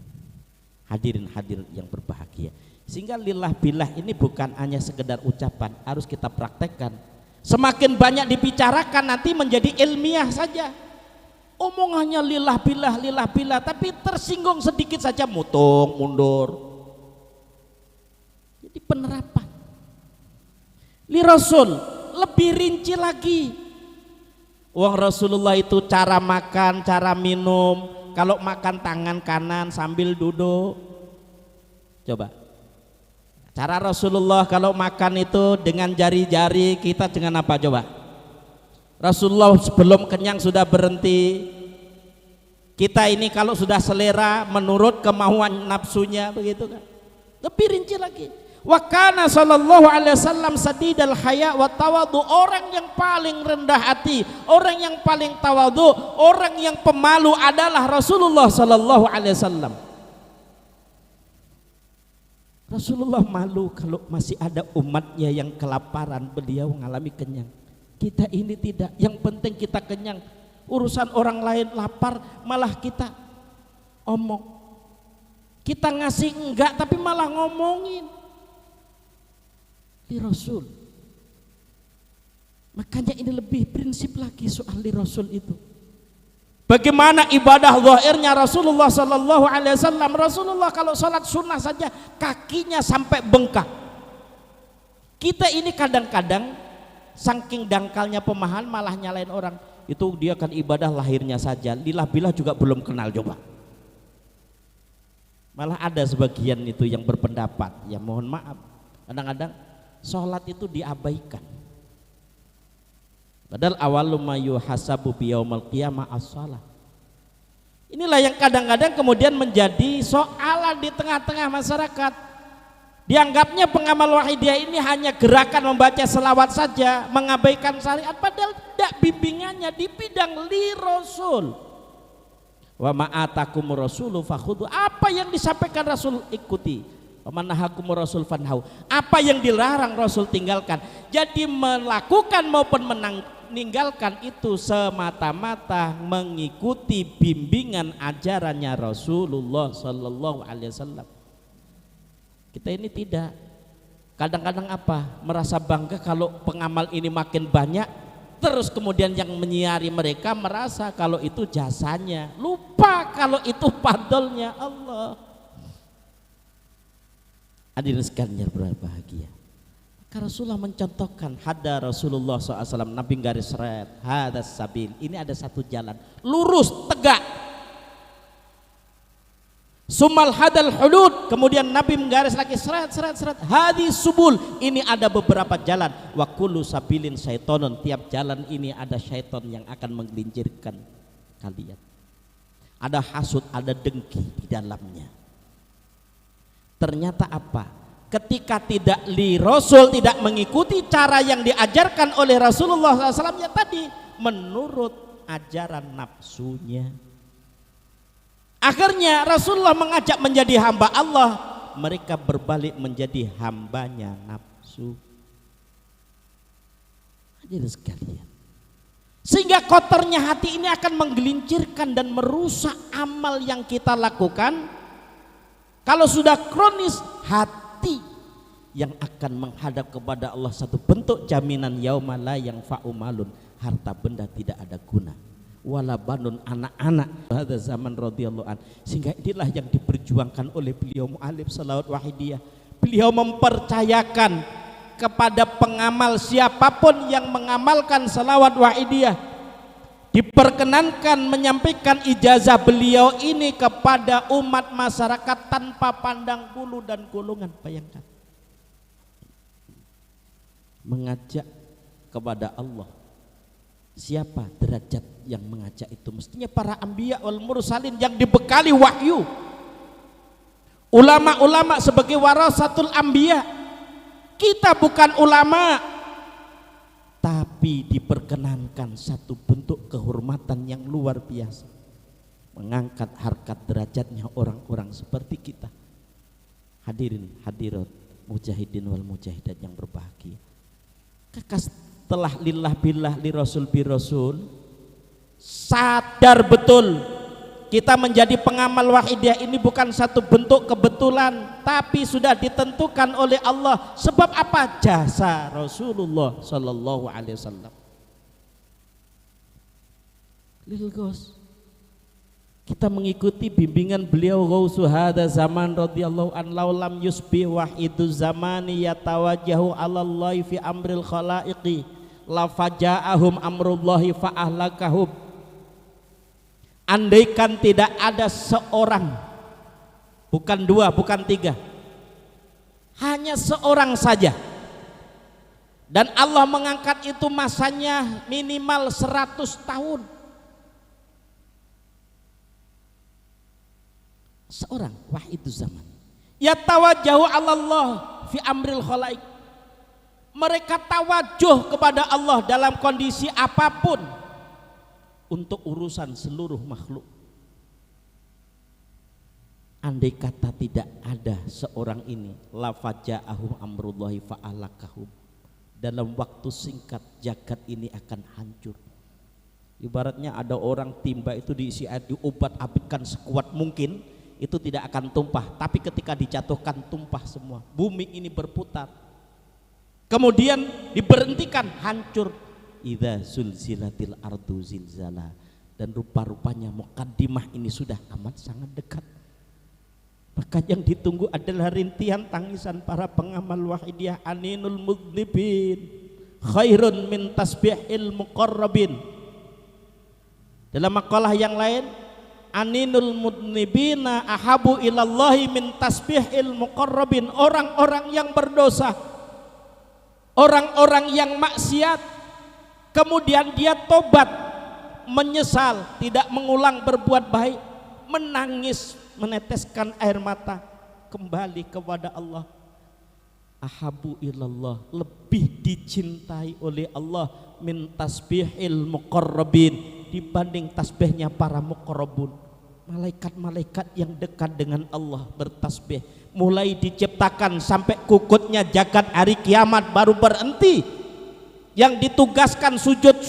Hadirin hadirin yang berbahagia, sehingga lillah billah ini bukan hanya sekedar ucapan, harus kita praktekkan. Semakin banyak dibicarakan nanti menjadi ilmiah saja. Omongannya lillah billah, tapi tersinggung sedikit saja mutung mundur. Jadi penerapan li Rasul lebih rinci lagi. Wong Rasulullah itu cara makan, cara minum, kalau makan tangan kanan sambil duduk. Coba. Cara Rasulullah kalau makan itu dengan jari-jari, kita dengan apa coba? Rasulullah sebelum kenyang sudah berhenti. Kita ini kalau sudah selera menurut kemauan nafsunya, begitu kan? Lebih rinci lagi. Wa kana sallallahu alaihi wasallam sadidal haya wa tawadhu, orang yang paling rendah hati, orang yang paling tawadhu, orang yang pemalu adalah Rasulullah sallallahu alaihi wasallam. Rasulullah malu kalau masih ada umatnya yang kelaparan, beliau mengalami kenyang. Kita ini tidak, yang penting kita kenyang. Urusan orang lain lapar malah kita omong. Kita ngasih enggak tapi malah ngomongin. Li Rasul. Makanya ini lebih prinsip lagi soal li Rasul itu. Bagaimana ibadah zahirnya Rasulullah sallallahu alaihi wasallam. Rasulullah kalau sholat sunnah saja kakinya sampai bengkak. Kita ini kadang-kadang saking dangkalnya pemahaman malah nyalain orang. Itu dia kan ibadah lahirnya saja, lillah billah juga belum kenal, coba. Malah ada sebagian itu yang berpendapat, ya mohon maaf, kadang-kadang sholat itu diabaikan. Padahal awalu ma yuhasabu biyaumal qiyamah as-shalah. Inilah yang kadang-kadang kemudian menjadi soalan di tengah-tengah masyarakat. Dianggapnya pengamal wahidiyah ini hanya gerakan membaca selawat saja, mengabaikan syariat, padahal tidak, bimbingannya di bidang li Rasul. Wa ma'atakum rasulu fakhudhu, apa yang disampaikan Rasul ikuti. Manahakum rasul fanhau, apa yang dilarang Rasul tinggalkan. Jadi melakukan maupun meninggalkan itu semata-mata mengikuti bimbingan ajarannya Rasulullah sallallahu alaihi wasallam. Kita ini tidak, kadang-kadang apa, merasa bangga kalau pengamal ini makin banyak, terus kemudian yang menyiari mereka merasa kalau itu jasanya, lupa kalau itu fadlnya Allah. Hadirin sekalian berbahagia, maka Rasulullah mencontohkan, hada Rasulullah SAW, Nabi garis red, hadas sabil, ini ada satu jalan lurus tegak. Sumal hadal hudud, kemudian Nabi menggaris lagi seret, hadis subul, ini ada beberapa jalan. Wa kullu sabilin syaitonun, tiap jalan ini ada syaiton yang akan menggelincirkan kalian. Ada hasud, ada dengki di dalamnya. Ternyata apa? Ketika tidak li Rasul, tidak mengikuti cara yang diajarkan oleh Rasulullah SAW, ya tadi menurut ajaran nafsunya. Akhirnya Rasulullah mengajak menjadi hamba Allah, mereka berbalik menjadi hambanya nafsu. Hadirin sekalian, sehingga kotornya hati ini akan menggelincirkan dan merusak amal yang kita lakukan. Kalau sudah kronis, hati yang akan menghadap kepada Allah, satu bentuk jaminan yauma la yanfa'u malun, harta benda tidak ada guna, wala banun, anak-anak pada zaman radhiyallahu an. Sehingga inilah yang diperjuangkan oleh beliau mu'alif salawat wahidiyah. Beliau mempercayakan kepada pengamal siapapun yang mengamalkan salawat wahidiyah diperkenankan menyampaikan ijazah beliau ini kepada umat masyarakat tanpa pandang bulu dan golongan. Bayangkan, mengajak kepada Allah. Siapa derajat yang mengajak itu? Mestinya para anbiya wal mursalin yang dibekali wahyu, ulama-ulama sebagai warasatul anbiya. Kita bukan ulama, tapi diperkenankan satu bentuk kehormatan yang luar biasa, mengangkat harkat derajatnya orang-orang seperti kita. Hadirin hadirat mujahidin wal mujahidat yang berbahagia, setelah lillah billah li rasul bi rasul, sadar betul kita menjadi pengamal wahidiyah ini bukan satu bentuk kebetulan, tapi sudah ditentukan oleh Allah. Sebab apa? Jasa Rasulullah sallallahu alaihi wasallam. Lil Ghaus, kita mengikuti bimbingan beliau Ghausu hada zaman radhiyallahu an, laulam yusbi wahidu zamani yatawajjahu 'alallahi fi amril khalaiqi la faja'ahum amrullahi fa ahlakahum. Andaikan tidak ada seorang, bukan dua, bukan tiga, hanya seorang saja, dan Allah mengangkat itu masanya minimal 100 tahun, seorang wahidu zaman yatawajjahu 'alallah fi amril khalaik, mereka tawajuh kepada Allah dalam kondisi apapun untuk urusan seluruh makhluk. Andai kata tidak ada seorang ini, la faja'ahum amrullahi fa'alakahum, dalam waktu singkat jagat ini akan hancur. Ibaratnya ada orang timba itu diisi air, diobat-abitkan sekuat mungkin, itu tidak akan tumpah, tapi ketika dijatuhkan tumpah semua. Bumi ini berputar, kemudian diberhentikan, hancur. Idza zulzilatil ardu zilzala, dan rupa-rupanya mukaddimah ini sudah amat sangat dekat. Maka yang ditunggu adalah rintihan tangisan para pengamal wahidiyah. Aninul mudnibin khairun min tasbihil muqarrabin. Dalam makalah yang lain, aninul mudnibina ahabu ilallahi min tasbihil muqarrabin. Orang-orang yang berdosa, orang-orang yang maksiat, kemudian dia tobat, menyesal, tidak mengulang berbuat baik, menangis, meneteskan air mata, kembali kepada Allah. Ahabu ilallah, lebih dicintai oleh Allah min tasbihil muqarrabin, dibanding tasbihnya para muqarrabun. Malaikat-malaikat yang dekat dengan Allah bertasbih, mulai diciptakan sampai kukutnya jagat hari kiamat baru berhenti. Yang ditugaskan sujud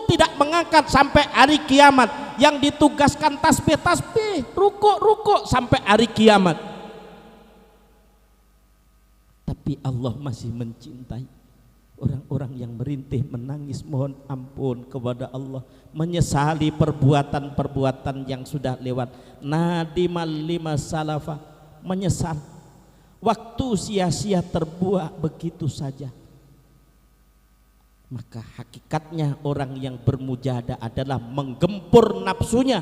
tidak mengangkat sampai hari kiamat. Yang ditugaskan tasbih rukuk sampai hari kiamat. Tapi Allah masih mencintai orang-orang yang merintih, menangis, mohon ampun kepada Allah, menyesali perbuatan-perbuatan yang sudah lewat. Nadimal lima salafa, menyesal waktu sia-sia terbuang begitu saja. Maka hakikatnya orang yang bermujahadah adalah menggempur nafsunya.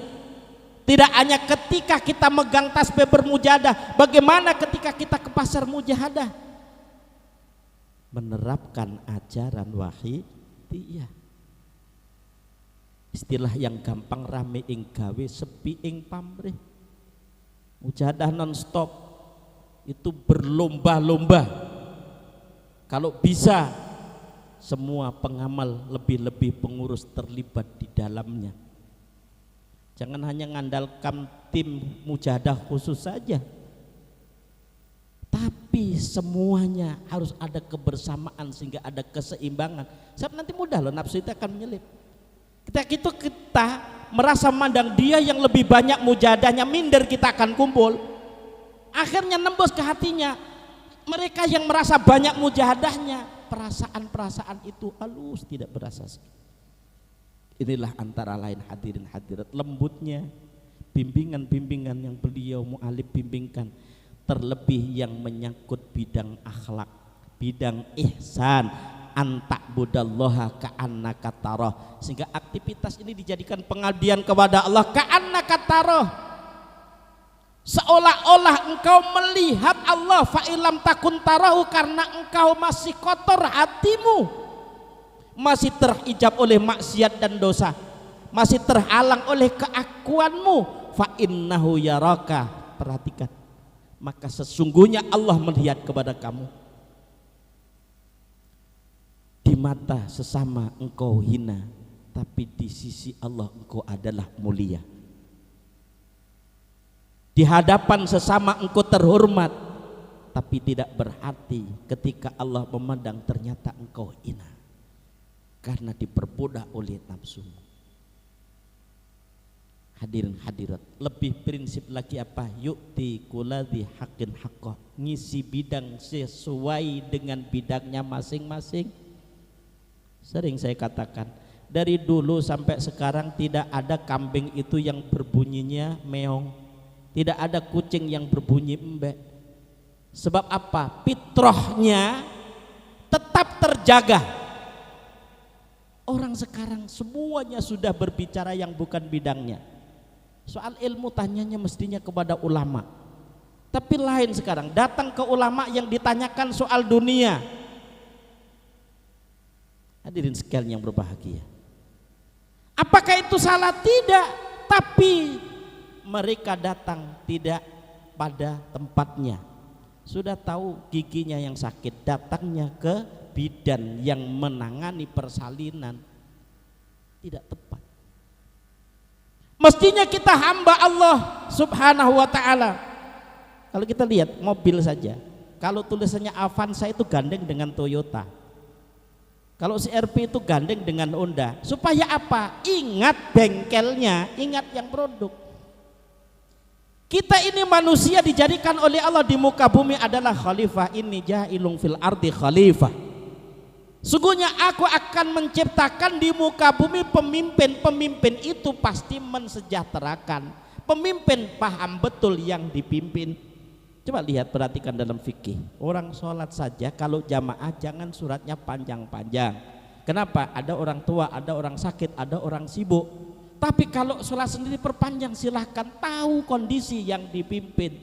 Tidak hanya ketika kita megang tasbih bermujahadah, bagaimana ketika kita ke pasar mujahadah? Menerapkan ajaran wahidiyah. Istilah yang gampang, rame ing gawe, sepi ing pamrih. Mujahadah non-stop, itu berlomba-lomba. Kalau bisa semua pengamal, lebih-lebih pengurus terlibat di dalamnya. Jangan hanya mengandalkan tim mujahadah khusus saja, tapi semuanya harus ada kebersamaan sehingga ada keseimbangan. Sebab nanti mudah loh nafsu itu akan menyelip. Kita merasa mandang dia yang lebih banyak mujahadahnya, minder kita akan kumpul. Akhirnya nembus ke hatinya. Mereka yang merasa banyak mujahadahnya, perasaan-perasaan itu halus, tidak berasa. Inilah antara lain hadirin hadirat lembutnya bimbingan-bimbingan yang beliau mu'alif bimbingkan, terlebih yang menyangkut bidang akhlak, bidang ihsan, antakbudallaha ka'annaka tarah, sehingga aktivitas ini dijadikan pengabdian kepada Allah ka'annaka tarah, seolah-olah engkau melihat Allah, fa'ilam takun tarahu, karena engkau masih kotor hatimu, masih terhijab oleh maksiat dan dosa, masih terhalang oleh keakuanmu, fa'innahu yaraka, perhatikan, maka sesungguhnya Allah melihat kepada kamu. Di mata sesama engkau hina, tapi di sisi Allah engkau adalah mulia. Di hadapan sesama engkau terhormat, tapi tidak berarti ketika Allah memandang ternyata engkau hina karena diperbudak oleh nafsumu. Hadirin hadirat, lebih prinsip lagi apa? Yu'ti kuladhi haqqin haqqah, ngisi bidang sesuai dengan bidangnya masing-masing. Sering saya katakan, dari dulu sampai sekarang tidak ada kambing itu yang berbunyinya meong, tidak ada kucing yang berbunyi embek. Sebab apa? Fitrahnya tetap terjaga. Orang sekarang semuanya sudah berbicara yang bukan bidangnya. Soal ilmu tanyanya mestinya kepada ulama, tapi lain sekarang, datang ke ulama yang ditanyakan soal dunia. Hadirin sekalian yang berbahagia, apakah itu salah? Tidak, tapi mereka datang tidak pada tempatnya. Sudah tahu giginya yang sakit, datangnya ke bidan yang menangani persalinan, tidak tepat. Mestinya kita hamba Allah subhanahu wa ta'ala. Kalau kita lihat mobil saja, kalau tulisannya Avanza itu gandeng dengan Toyota, kalau CR-V itu gandeng dengan Honda. Supaya apa? Ingat bengkelnya, ingat yang produk. Kita ini manusia dijadikan oleh Allah di muka bumi adalah khalifah. Inni ja'ilun fil ardi khalifah. Sungguhnya aku akan menciptakan di muka bumi pemimpin. Pemimpin itu pasti mensejahterakan. Pemimpin paham betul yang dipimpin. Coba lihat, perhatikan dalam fikih, orang sholat saja kalau jamaah jangan suratnya panjang-panjang. Kenapa? Ada orang tua, ada orang sakit, ada orang sibuk. Tapi kalau sholat sendiri perpanjang, silahkan, tahu kondisi yang dipimpin.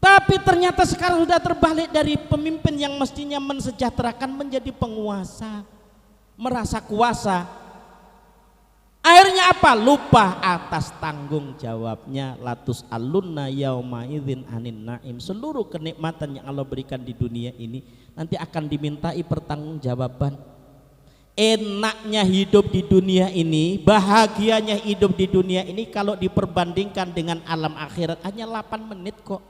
Tapi ternyata sekarang sudah terbalik, dari pemimpin yang mestinya mensejahterakan menjadi penguasa, merasa kuasa. Akhirnya apa? Lupa atas tanggung jawabnya. Latus alunna yauma idzin anin naim. Seluruh kenikmatan yang Allah berikan di dunia ini nanti akan dimintai pertanggungjawaban. Enaknya hidup di dunia ini, bahagianya hidup di dunia ini kalau diperbandingkan dengan alam akhirat hanya 8 menit kok.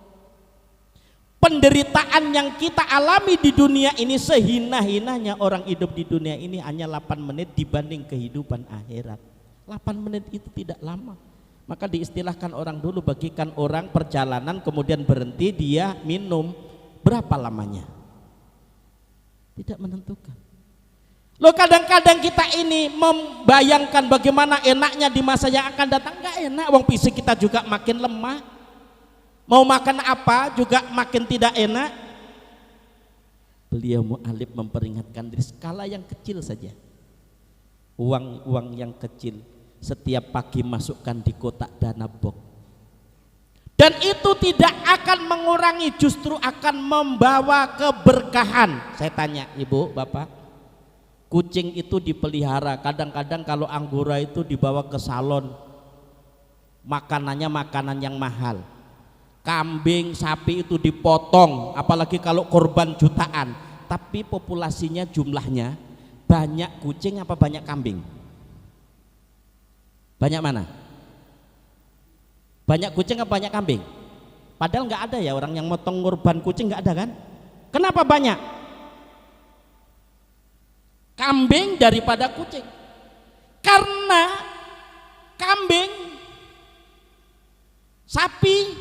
Penderitaan yang kita alami di dunia ini, sehina-hinanya orang hidup di dunia ini hanya 8 menit dibanding kehidupan akhirat. 8 menit itu tidak lama. Maka diistilahkan orang dulu, bagikan orang perjalanan kemudian berhenti, dia minum, berapa lamanya? Tidak menentukan. Loh, kadang-kadang kita ini membayangkan bagaimana enaknya di masa yang akan datang. Enggak enak, wong fisik kita juga makin lemah. Mau makan apa juga makin tidak enak. Beliau mu'alif memperingatkan dari skala yang kecil saja. Uang yang kecil setiap pagi masukkan di kotak dana box, dan itu tidak akan mengurangi, justru akan membawa keberkahan. Saya tanya ibu bapak, kucing itu dipelihara, kadang-kadang kalau anggora itu dibawa ke salon, makanannya makanan yang mahal. Kambing, sapi itu dipotong, apalagi kalau korban jutaan, tapi populasinya jumlahnya banyak kucing apa banyak kambing? Banyak mana? Banyak kucing apa banyak kambing? Padahal nggak ada ya orang yang motong korban kucing, nggak ada kan? Kenapa banyak? Kambing daripada kucing. Karena kambing, sapi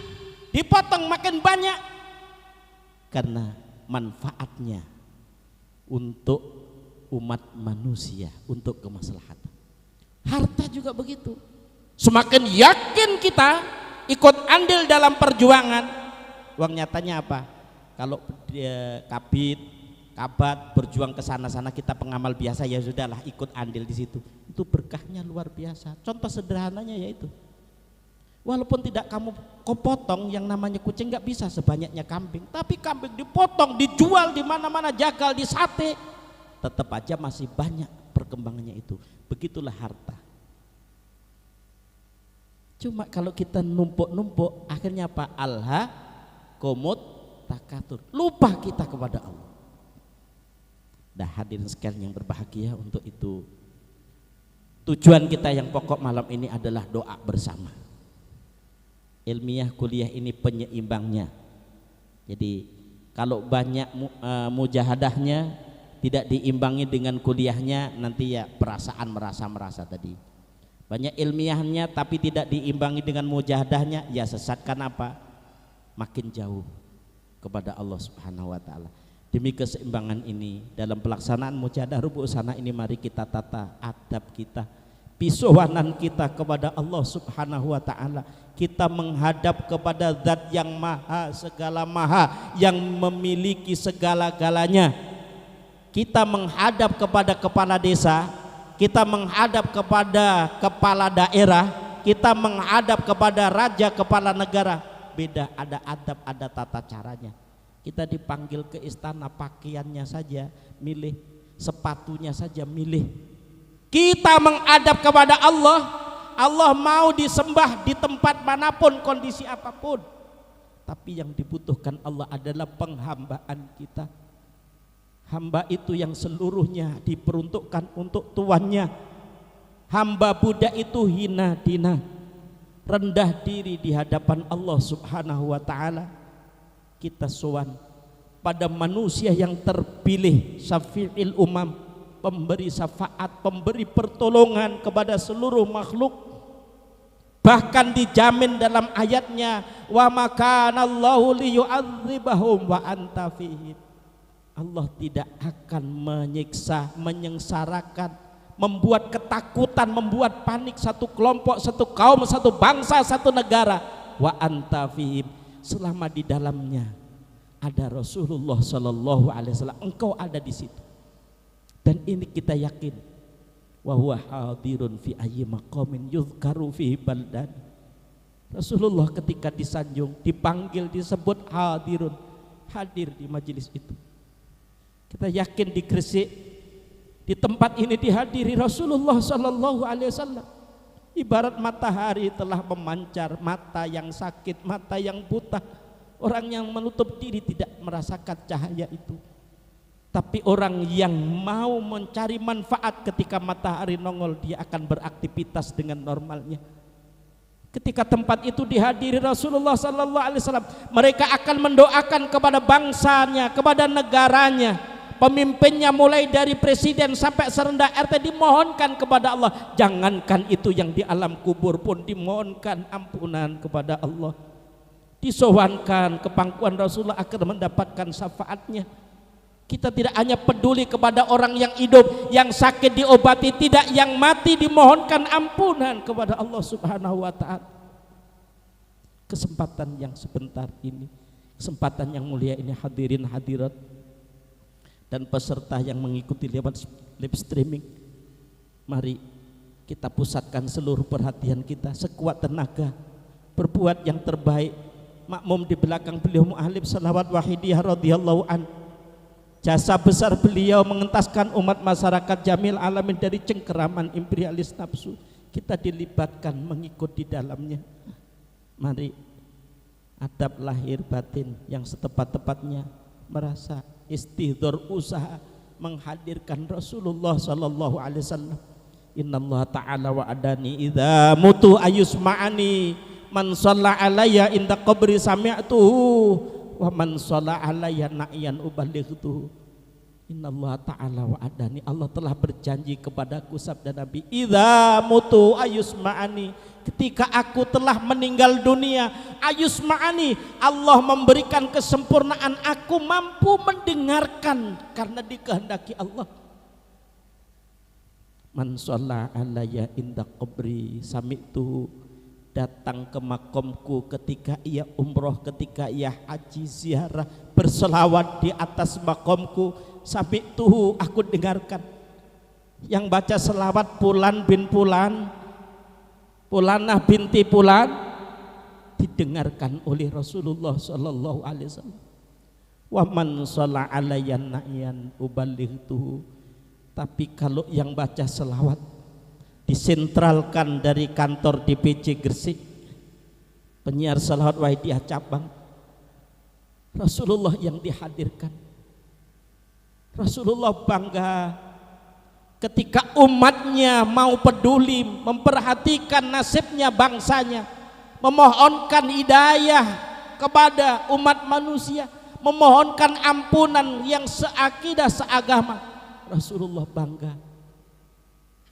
dipotong makin banyak karena manfaatnya untuk umat manusia, untuk kemaslahatan. Harta juga begitu. Semakin yakin kita ikut andil dalam perjuangan, uang nyatanya apa? Kalau dia kabit, kabat berjuang ke sana-sana, kita pengamal biasa, ya sudahlah ikut andil di situ. Itu berkahnya luar biasa. Contoh sederhananya yaitu, walaupun tidak kamu potong, yang namanya kucing nggak bisa sebanyaknya kambing, tapi kambing dipotong, dijual di mana-mana, jagal, di sate, tetap aja masih banyak perkembangannya itu. Begitulah harta. Cuma kalau kita numpuk-numpuk, akhirnya apa? Alha komut takatur, lupa kita kepada Allah. Dah, hadirin sekalian yang berbahagia, untuk itu tujuan kita yang pokok malam ini adalah doa bersama. Ilmiah kuliah ini penyeimbangnya. Jadi kalau banyak mujahadahnya tidak diimbangi dengan kuliahnya, nanti ya perasaan merasa tadi. Banyak ilmiahnya tapi tidak diimbangi dengan mujahadahnya, ya sesatkan apa? Makin jauh kepada Allah Subhanahu wa taala. Demi keseimbangan ini dalam pelaksanaan mujahadah rubu sana ini, mari kita tata adab kita, pisuhanan kita kepada Allah Subhanahu wa taala. Kita menghadap kepada Zat yang maha segala maha, yang memiliki segala-galanya. Kita menghadap kepada kepala desa, kita menghadap kepada kepala daerah, kita menghadap kepada raja, kepala negara. Beda, ada adab, ada tata caranya. Kita dipanggil ke istana, pakaiannya saja milih, sepatunya saja milih. Kita menghadap kepada Allah, Allah mau disembah di tempat manapun, kondisi apapun. Tapi yang dibutuhkan Allah adalah penghambaan kita. Hamba itu yang seluruhnya diperuntukkan untuk tuannya. Hamba budak itu hina dina, rendah diri di hadapan Allah Subhanahu wa taala. Kita sowan pada manusia yang terpilih, syafi'il umam, pemberi syafaat, pemberi pertolongan kepada seluruh makhluk. Bahkan dijamin dalam ayatnya, wa makanallahu liyu'adzibahum wa anta fihim. Allah tidak akan menyiksa, menyengsarakan, membuat ketakutan, membuat panik satu kelompok, satu kaum, satu bangsa, satu negara. Wa anta fihim, selama di dalamnya ada Rasulullah Sallallahu Alaihi Wasallam, engkau ada di situ. Dan ini kita yakin, wa huwa hadirun fi ayyi maqamin yuzkaru fihi baldan. Rasulullah ketika disanjung, dipanggil, disebut hadirun, hadir di majelis itu. Kita yakin di Gresik, di tempat ini dihadiri Rasulullah Sallallahu Alaihi Wasallam. Ibarat matahari telah memancar, mata yang sakit, mata yang buta, orang yang menutup diri tidak merasakan cahaya itu. Tapi orang yang mau mencari manfaat ketika matahari nongol, dia akan beraktivitas dengan normalnya. Ketika tempat itu dihadiri Rasulullah Sallallahu Alaihi Wasallam, mereka akan mendoakan kepada bangsanya, kepada negaranya. Pemimpinnya mulai dari presiden sampai serendah RT dimohonkan kepada Allah. Jangankan itu, yang di alam kubur pun dimohonkan ampunan kepada Allah. Disowankan ke pangkuan Rasulullah akan mendapatkan syafaatnya. Kita tidak hanya peduli kepada orang yang hidup, yang sakit diobati, tidak, yang mati dimohonkan ampunan kepada Allah Subhanahu wa taala. Kesempatan yang sebentar ini, kesempatan yang mulia ini, hadirin hadirat dan peserta yang mengikuti lewat live streaming, mari kita pusatkan seluruh perhatian kita sekuat tenaga, berbuat yang terbaik. Makmum di belakang beliau mu'alif salawat wahidiyah radhiyallahu an. Jasa besar beliau mengentaskan umat masyarakat jamil alamin dari cengkeraman imperialis nafsu. Kita dilibatkan mengikut di dalamnya. Mari adab lahir batin yang setepat-tepatnya merasa istihdhar usaha menghadirkan Rasulullah Sallallahu Alaihi Wasallam. Innallaha ta'ala wa adani idza mutu ayusma'ani man shalla alayya inda qabri sami'tuhu wa man shalla alayya na'iyan uballightuhu. Innallaha ta'ala wa adani, Allah telah berjanji kepadaku, sabda Nabi, idza mutu ayusma'ani, ketika aku telah meninggal dunia, ayusma'ani, Allah memberikan kesempurnaan, aku mampu mendengarkan karena dikehendaki Allah. Man shalla alayya inda qabri sami'tu, datang ke makomku ketika ia umroh, ketika ia haji ziarah, berselawat di atas makomku, sami'tu, aku dengarkan. Yang baca selawat Fulan bin Fulan, Fulanah binti Fulan, didengarkan oleh Rasulullah sallallahu alaihi wasallam. Wa man shalla alayya na'yan uballightuhu. Tapi kalau yang baca selawat disentralkan dari kantor DPC Gresik, penyiar selawat Wahidiyah cabang, Rasulullah yang dihadirkan. Rasulullah bangga ketika umatnya mau peduli memperhatikan nasibnya bangsanya, memohonkan hidayah kepada umat manusia, memohonkan ampunan yang seakidah seagama. Rasulullah bangga,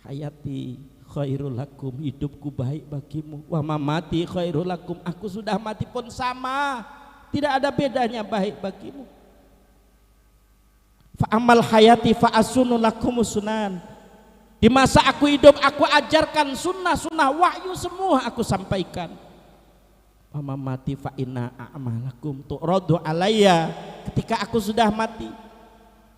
hayati khairul lakum, hidupku baik bagimu, wa mamati khairul lakum, aku sudah mati pun sama, tidak ada bedanya baik bagimu. Fa amal hayati fa asunu lakum sunan, di masa aku hidup aku ajarkan sunnah-sunnah wahyu semua aku sampaikan. Wa mamati fa inna a'malakum tu'radu alayya, ketika aku sudah mati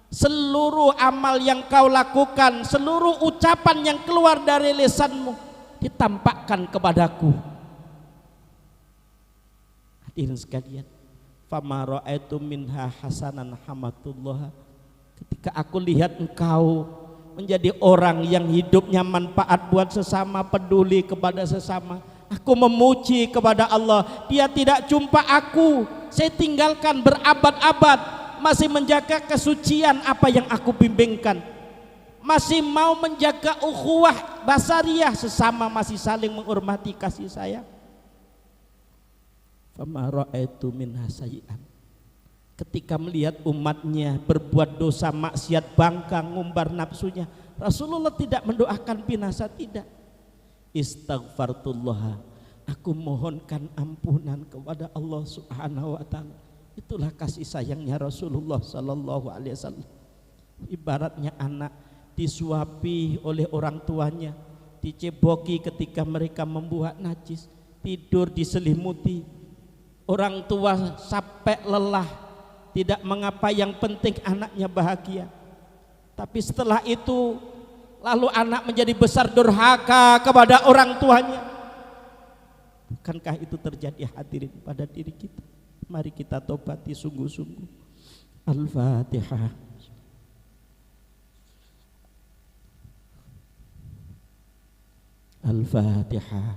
seluruh amal yang kau lakukan, seluruh ucapan yang keluar dari lisanmu ditampakkan kepadaku. Hadirin sekalian, fama ra'aitu minha hasanan hamatullah, ketika aku lihat engkau menjadi orang yang hidupnya manfaat buat sesama, peduli kepada sesama, aku memuji kepada Allah. Dia tidak jumpa aku, saya tinggalkan berabad-abad, masih menjaga kesucian apa yang aku bimbingkan, masih mau menjaga ukhuwah basariyah sesama, masih saling menghormati kasih sayang. Fama ra'aitu minha sayyi'an, ketika melihat umatnya berbuat dosa maksiat, bangkang, ngumbar nafsunya, Rasulullah tidak mendoakan binasa, tidak. Istaghfartullah, aku mohonkan ampunan kepada Allah Subhanahu wa ta'ala. Itulah kasih sayangnya Rasulullah sallallahu alaihi wasallam. Ibaratnya anak disuapi oleh orang tuanya, diceboki ketika mereka membuat najis, tidur diselimuti. Orang tua sampai lelah, tidak mengapa, yang penting anaknya bahagia. Tapi setelah itu lalu anak menjadi besar durhaka kepada orang tuanya. Bukankah itu terjadi hadirin pada diri kita? Mari kita tobati sungguh-sungguh. Al-Fatihah. Al-Fatihah.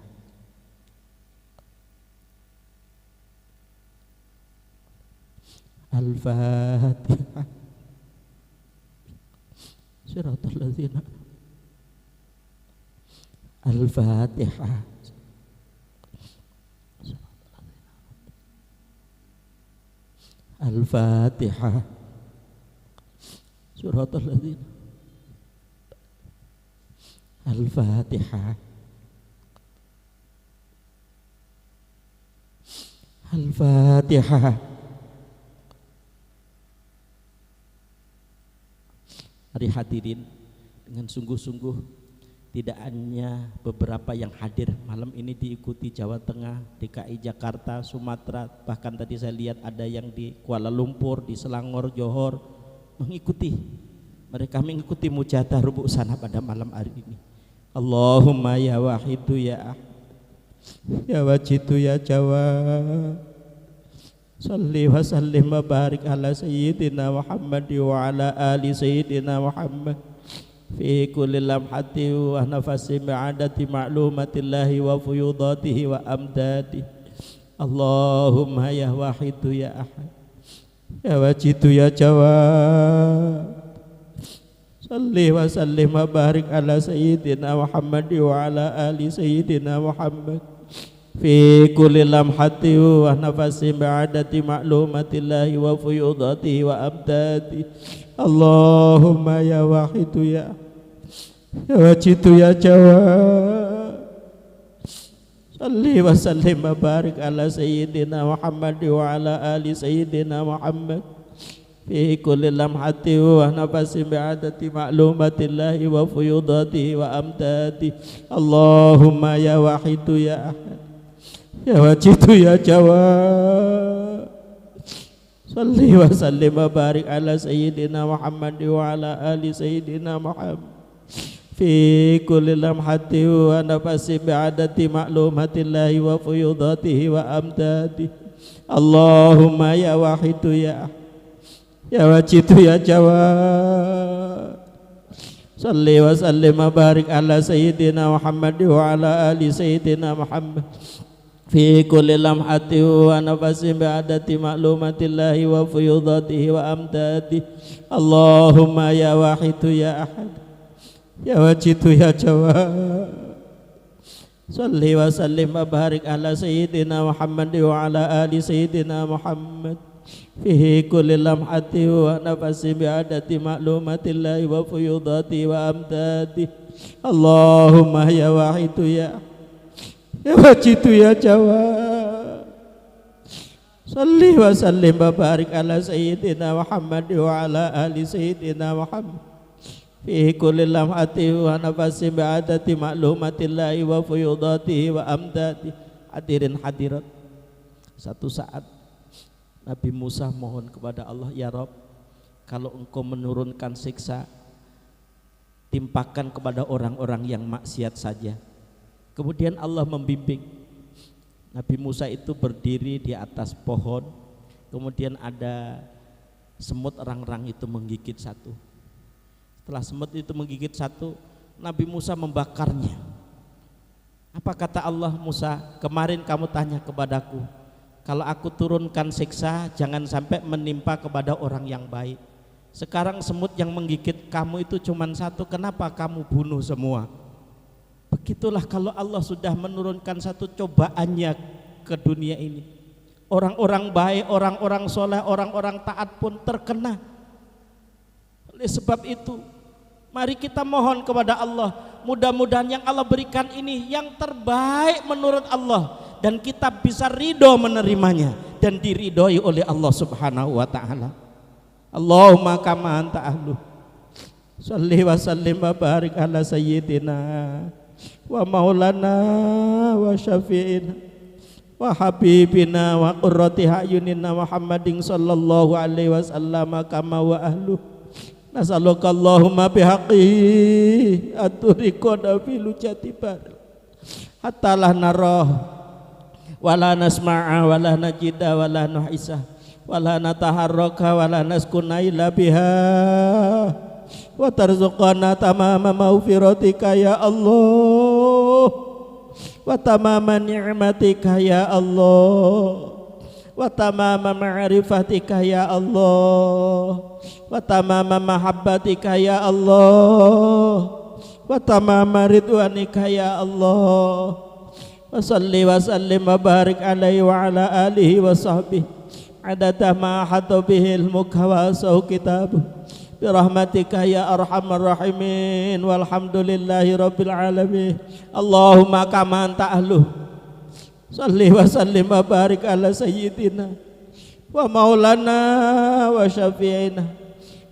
Al-Fatihah. Siratal ladzina. Al-Fatihah. Al-Fatihah. Suratul ladzina. Al-Fatihah. Al-Fatihah. Mari hadirin, dengan sungguh-sungguh, tidak hanya beberapa yang hadir malam ini diikuti Jawa Tengah, DKI Jakarta, Sumatera, bahkan tadi saya lihat ada yang di Kuala Lumpur, di Selangor, Johor mengikuti. Mereka mengikuti mujahadah rubu' sana pada malam hari ini. Allahumma ya wahidu ya ahad, ya wajidu ya jawad, salli wa sallim wa barik ala sayyidina Muhammad wa ala ali sayyidina Muhammad fi kulli lamhati wa nafasi ma'adati ma'lumatillahi wa fuyudatihi wa amdadi. Allahumma ya wahidu ya ahad, ya wajidu ya jawad, salli wa sallim wa barik ala sayyidina Muhammad wa ala ali sayyidina Muhammad fi kulli lamhati wa nafasi ma'adati ma'lumatillahi wa fuyudatihi wa amdadi. Allahumma ya wahidu ya wajidu ya jawad, salli wa sallim wa barik ala sayyidina Muhammad wa ala ali sayyidina Muhammad في كل لمحة ونفس بعدد معلومات الله وفيوضاته وأمداده اللهم يا واحد يا أحد يا واجد يا جواد صل وسلم وبارك على سيدنا محمد وعلى آل سيدنا محمد في كل لمحة ونفس بعدد معلومات الله وفيوضاته وأمداده اللهم يا واحد يا أحد يا واجد يا جواد صل وسلم وبارك على سيدنا محمد وعلى آل سيدنا محمد في كل لمحة ونفس بعدد معلومات الله وفيوضاته وأمداده اللهم يا واحد يا أحد يا واجد يا جواد صل وسلم وبارك على سيدنا محمد وعلى آل سيدنا محمد في كل لمحة ونفس بعدد معلومات الله وفيوضاته وأمداده اللهم يا واحد يا واجد يا جواد صل وسلم وبارك على سيدنا محمد وعلى آل سيدنا محمد في كل لمحة ونفس بعدد معلومات الله وفيوضاته وأمداده. Hadirin hadirat, satu saat Nabi Musa mohon kepada Allah, ya Rabb, kalau engkau menurunkan siksa, timpakan kepada orang-orang yang maksiat saja. Kemudian Allah membimbing. Nabi Musa itu berdiri di atas pohon, kemudian ada semut rang-rang itu menggigit satu. Setelah semut itu menggigit satu, Nabi Musa membakarnya. Apa kata Allah? Musa, kemarin kamu tanya kepadaku, kalau aku turunkan siksa jangan sampai menimpa kepada orang yang baik. Sekarang semut yang menggigit kamu itu cuma satu, kenapa kamu bunuh semua? Begitulah kalau Allah sudah menurunkan satu cobaannya ke dunia ini. Orang-orang baik, orang-orang soleh, orang-orang taat pun terkena. Oleh sebab itu, mari kita mohon kepada Allah, mudah-mudahan yang Allah berikan ini yang terbaik menurut Allah, dan kita bisa ridho menerimanya dan diridhoi oleh Allah Subhanahu wa ta'ala. Allahumma kama anta ahlu salli wa sallim wa barik ala sayyidina wa maulana wa syafi'ina wa habibina wa qurrati a'yunina Muhammadin sallallahu alaihi wasallam kama wa ahlu. Nas'aluka Allahumma bihaqqi aturiqona fi lujati bar hatta la narah wala nasma'a wala najida wala nuhisa wala nataharraka wala naskuna illa biha wa tarzuqana tamama maghfiratika ya Allah wa tamama ni'matika ya Allah wa tamama ma'rifatika ya Allah wa tamama mahabbatika ya Allah wa tamama ridwanika ya Allah wa salli wa sallim wa barik alaihi wa ala alihi wa sahbihi adada ma ahata bihi ilmuka wa asau kitabuh birahmatika ya arhamar rahimin walhamdulillahi rabbil alamin. Allahumma kama anta ahluh salli wa sallim wa barik ala sayyidina wa maulana wa syafi'ina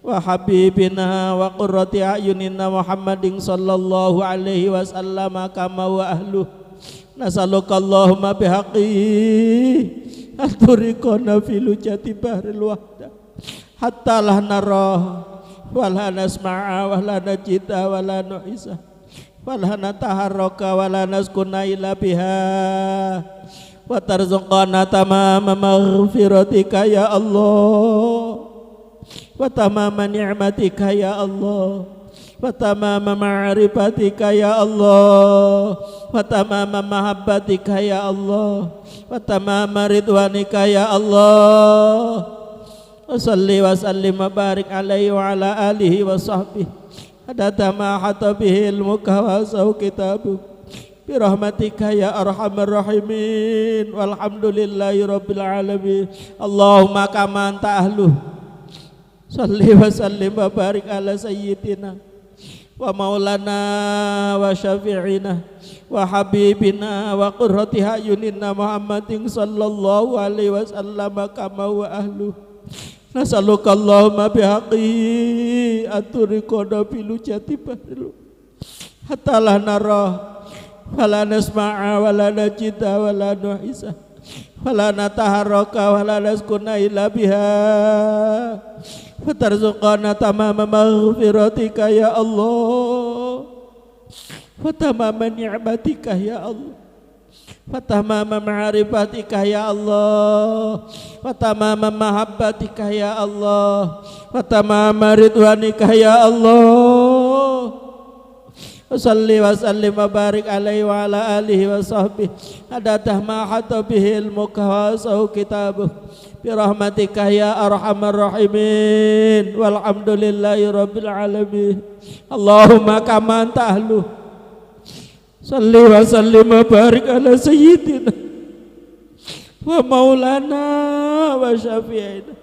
wa habibina wa qurrati a'yunina Muhammadin sallallahu alaihi wasallam kama wa ahluh. Nas'aluka Allahumma bihaqqi aturiqona fi lujati bahril wahda hatta la narah wa la nasma'a wa la najida wa la nu'isa wa la nataharraka wa la naskuna illa biha wa tarzuqana tamama maghfiratika ya Allah wa tamama ni'matika ya Allah wa tamama ma'rifatika ya Allah wa tamama mahabbatika ya Allah wa tamama ridwanika ya Allah. Wa salli wa sallim wa barik alaihi wa ala alihi wa sahbihi adada ma hata bihi ilmuka wa asau kitabuh birahmatika ya arhamar rahimin walhamdulillahi rabbil alamin. Allahumma kama anta ahluh salli wa sallim wa barik ala sayyidina wa maulana wa syafi'ina wa habibina wa qurrati a'yunina Muhammadin sallallahu alaihi wasallam kama wa ahluh. Nas'aluka Allahumma bihaqqi aturiqana fil jati bahril hatta la nara wala nasma'a wala najida wala nuhisa wala nataharraka wala naskuna illa biha fatarzuqana tamama maghfiratika ya Allah wa tamama ni'matika ya Allah wa tamama ma'rifatika ya Allah wa tamama mahabbatika ya Allah wa tamama ridwanika ya Allah wa salli wa sallim wa barik alaihi wa ala alihi wa sahbihi adatah ma hatta bihi ilmuka wa sahu kitabuh bi rahmatika ya arhamar rahimin walhamdulillahi rabbil alamin. Allahumma kama anta ahlu salli wa sallim wa barik ala sayyidina wa maulana wa syafi'ina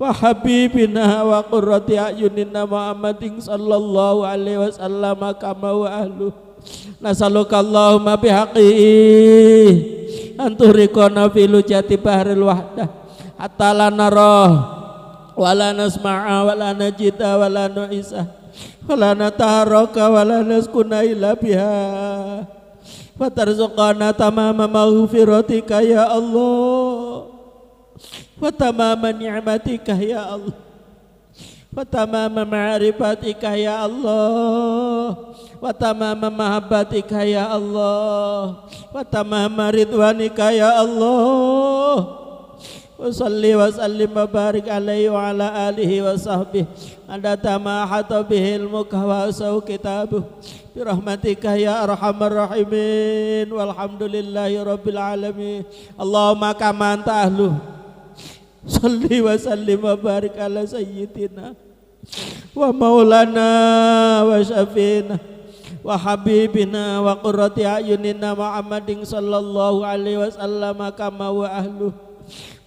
wa habibina wa qurrati a'yunina Muhammadin sallallahu alaihi wasallam kama wa ahlu. Nas'aluka Allahumma bihaqqi anturiqana fil jati bahril wahdah hatta la nara wa la nasma'a wa la najida wa la nu'isa wa la nataharraka wa la naskuna illa biha fatarzuqana tamama maghfiratika ya Allah wa tamama ni'matika ya Allah wa tamama ma'rifatika ya Allah wa tamama mahabbatika ya Allah wa tamama ridwanika ya Allah wa salli wa sallim wa barik alaihi wa ala alihi wa sahbihi adata ma hata bihi ilmuka wa sahu kitabuh bi rahmatika ya arhamar rahimin walhamdulillahi rabbil alamin. Allahumma kama anta ahlu salli wa sallim wa barik ala sayyidina wa maulana wa syafi'ina wa habibina wa qurrati a'yunina Muhammadin sallallahu alaihi wasallam kama wa ahlu.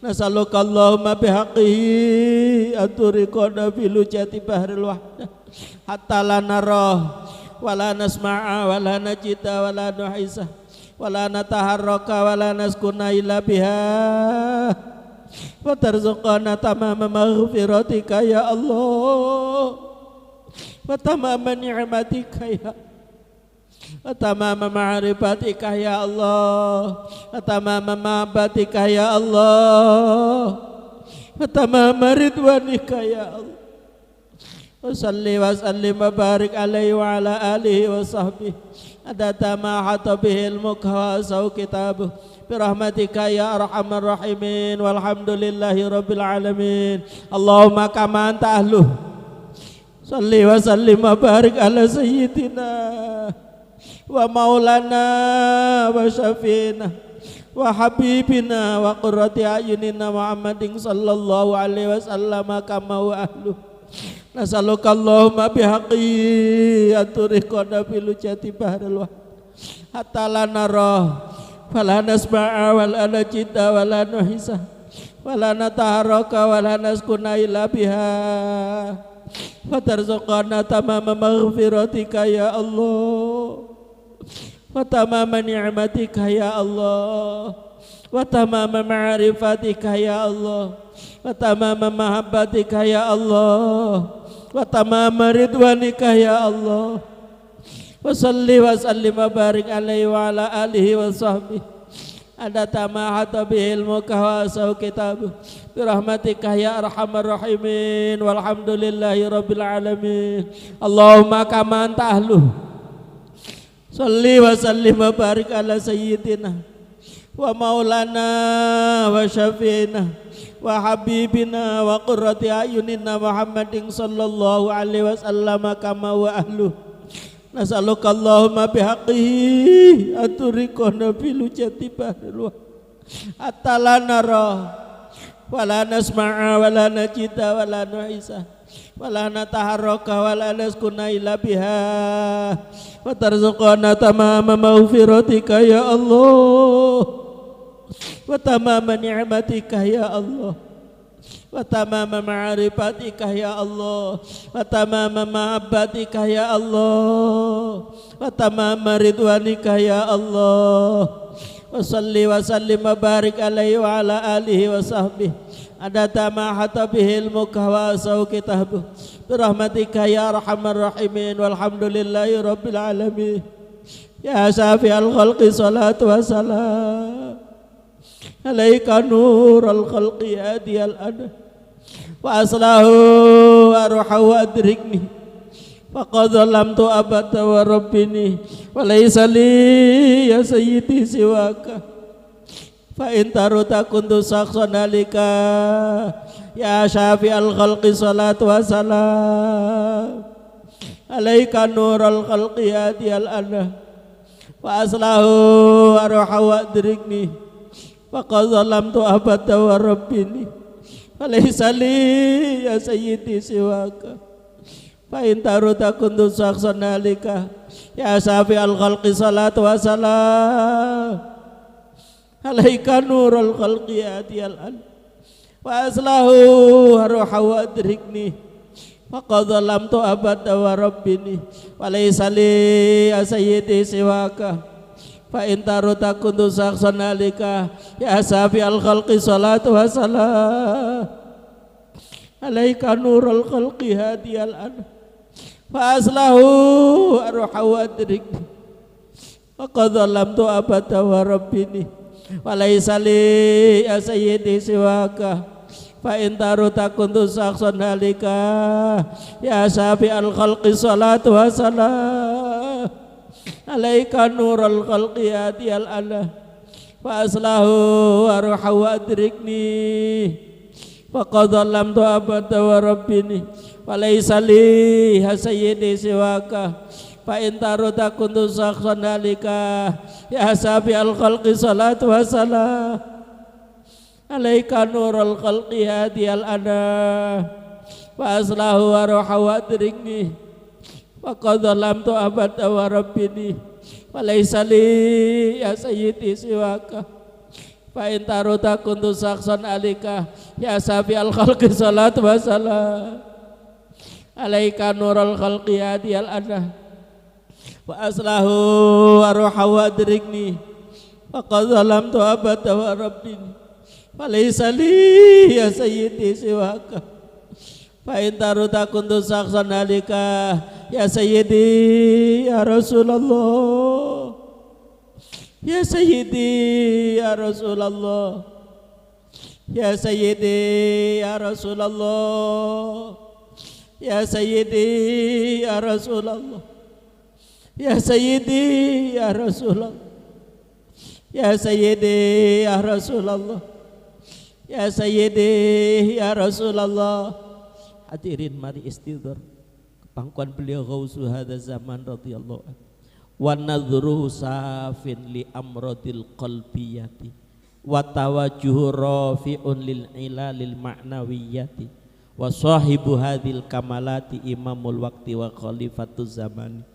Nas'aluka Allahumma bihaqqihi aturiqana fil jati bahril wahdah hatta la nara wa la nasma'a wa la najida wa la nuhisa wa la nataharraka wa la naskuna illa biha wa tarzuqana tamama maghfiratika ya Allah wa tamama ni'matika ya wa tamama ma'rifatika ya Allah wa tamama mahabbatika ya Allah wa tamama ridwanika ya Allah wa salli wa sallim wa barik alaihi wa ala alihi wa sahbihi adata ma hata bihi ilmuka wa sahu kitabuh bi rahmatika ya arhamar rahimin walhamdulillahi rabbil alamin. Allahumma kama anta ahlu salli wa sallim wa barik ala sayyidina wa maulana wa syafi'ina wa habibina wa qurrati a'yunina Muhammadin sallallahu alaihi wasallam kama wa ahlu. Nas'aluka Allahumma bihaqqi aturiqana fil jati bahril wahdah hatta la nara wa la nasma'a wa la najida wa la nuhisa wa la nataharraka wa la naskuna illa biha fatarzuqana tamama maghfiratika ya Allah wa tamama ni'matika ya Allah wa tamama ma'rifatika ya Allah wa tamama mahabbatika ya Allah wa tamama ridwanika ya Allah wa salli wa sallim wa barik alaihi wa ala alihi wa sahbihi adata ma hata bihi ilmuka wa sahu kitabuh bi rahmatika ya arhamar rahimin walhamdulillahi rabbil alamin. Allahumma kama anta ahlu salli wa sallim wa barik ala sayyidina wa maulana wa syafi'ina wa habibina wa qurrati a'yunina Muhammadin sallallahu alaihi wasallam kama wa ahlu. Nas'aluka Allahumma bihaqqihi aturiqana fil jati bahril wahdah hatta la nara wa la nasma'a wa la najida wa la nuhisa wa la nataharraka wa la naskuna illa biha wa tarzuqana tamama maghfiratika ya Allah wa tamama ni'matika ya Allah wa tamama ma'rifatika ya Allah wa tamama mahabbatika ya Allah wa tamama ridwanika ya Allah wa salli wa sallim wa barik alaihi wa ala alihi wa sahbihi adata ma hatta bihil mukhawa sau kitabu birahmatika ya arhamar rahimin walhamdulillahi rabbil alamin ya syafi'al khalqi salatu wassalam alaika nurul khalqi adiyal ada wa aslahu arha wa adrikni faqad zalamtu abada wa rabbini wa laysa li ya sayyidi siwaka fa in taruta kuntu sakhsan alika ya syafi'al khalqi salatu wassalam alaika nurul khalqi adiyal ana wa aslahu arha wa adrikni faqad zalamtu abada wa rabbini wa laysa li ya sayyidi siwaka fa in taruta kuntu sakhsan alika ya syafi'al khalqi salatu wassalam alaika nurul khalqi adiyal an wa aslahu arha wa adrikni faqad zalamtu abada wa rabbini wa laysa li ya sayyidi siwaka fa in taruta kuntu sakhsan alika ya syafi'al khalqi salatu wassalam alaika nurul khalqi hadiyal an fa aslahu arha wa adrikni faqad zalamtu abada wa rabbini wa laysa li ya sayyidi siwaka fa in taruta kuntu sakhsan halika ya syafi'al khalqi salatu wassalam alaika nurul khalqi hadiyal ana fa aslahu arha wa adrikni faqad zalamtu abada wa rabbini wa laysa li ya sayyidi siwaka fa in taruta kuntu sakhsan halika ya syafi'al khalqi salatu wassalam alaika nurul khalqi hadiyal ana wa aslahu arha wa adrikni faqad zalamtu abada wa rabbini wa laysa li ya sayyidi siwaka fa in taruta kuntu sakhsan alika ya syafi'al khalqi salatu wassalam alaika nurul khalqi hadiyal ana wa aslahu arha wa adrikni faqad zalamtu abada wa rabbini wa laysa li ya sayyidi siwaka fa in taruta kuntu sakhsan alika ya sayyidi ya Rasulullah ya sayyidi ya Rasulullah ya sayyidi ya Rasulullah ya sayyidi ya Rasulullah ya sayyidi ya Rasulullah ya sayyidi ya Rasulullah ya sayyidi ya Rasulullah. Hadirin mari istighfar kepangkuan beliau Ghausu hadza zaman radhiyallahu anhu wa nadhruhu safin li amradil qalbiyati wa tawajjuhu rafi'un lil ilalil ma'nawiyati wa sahibu hadhil kamalati imamul waqti wa khalifatuz zamani.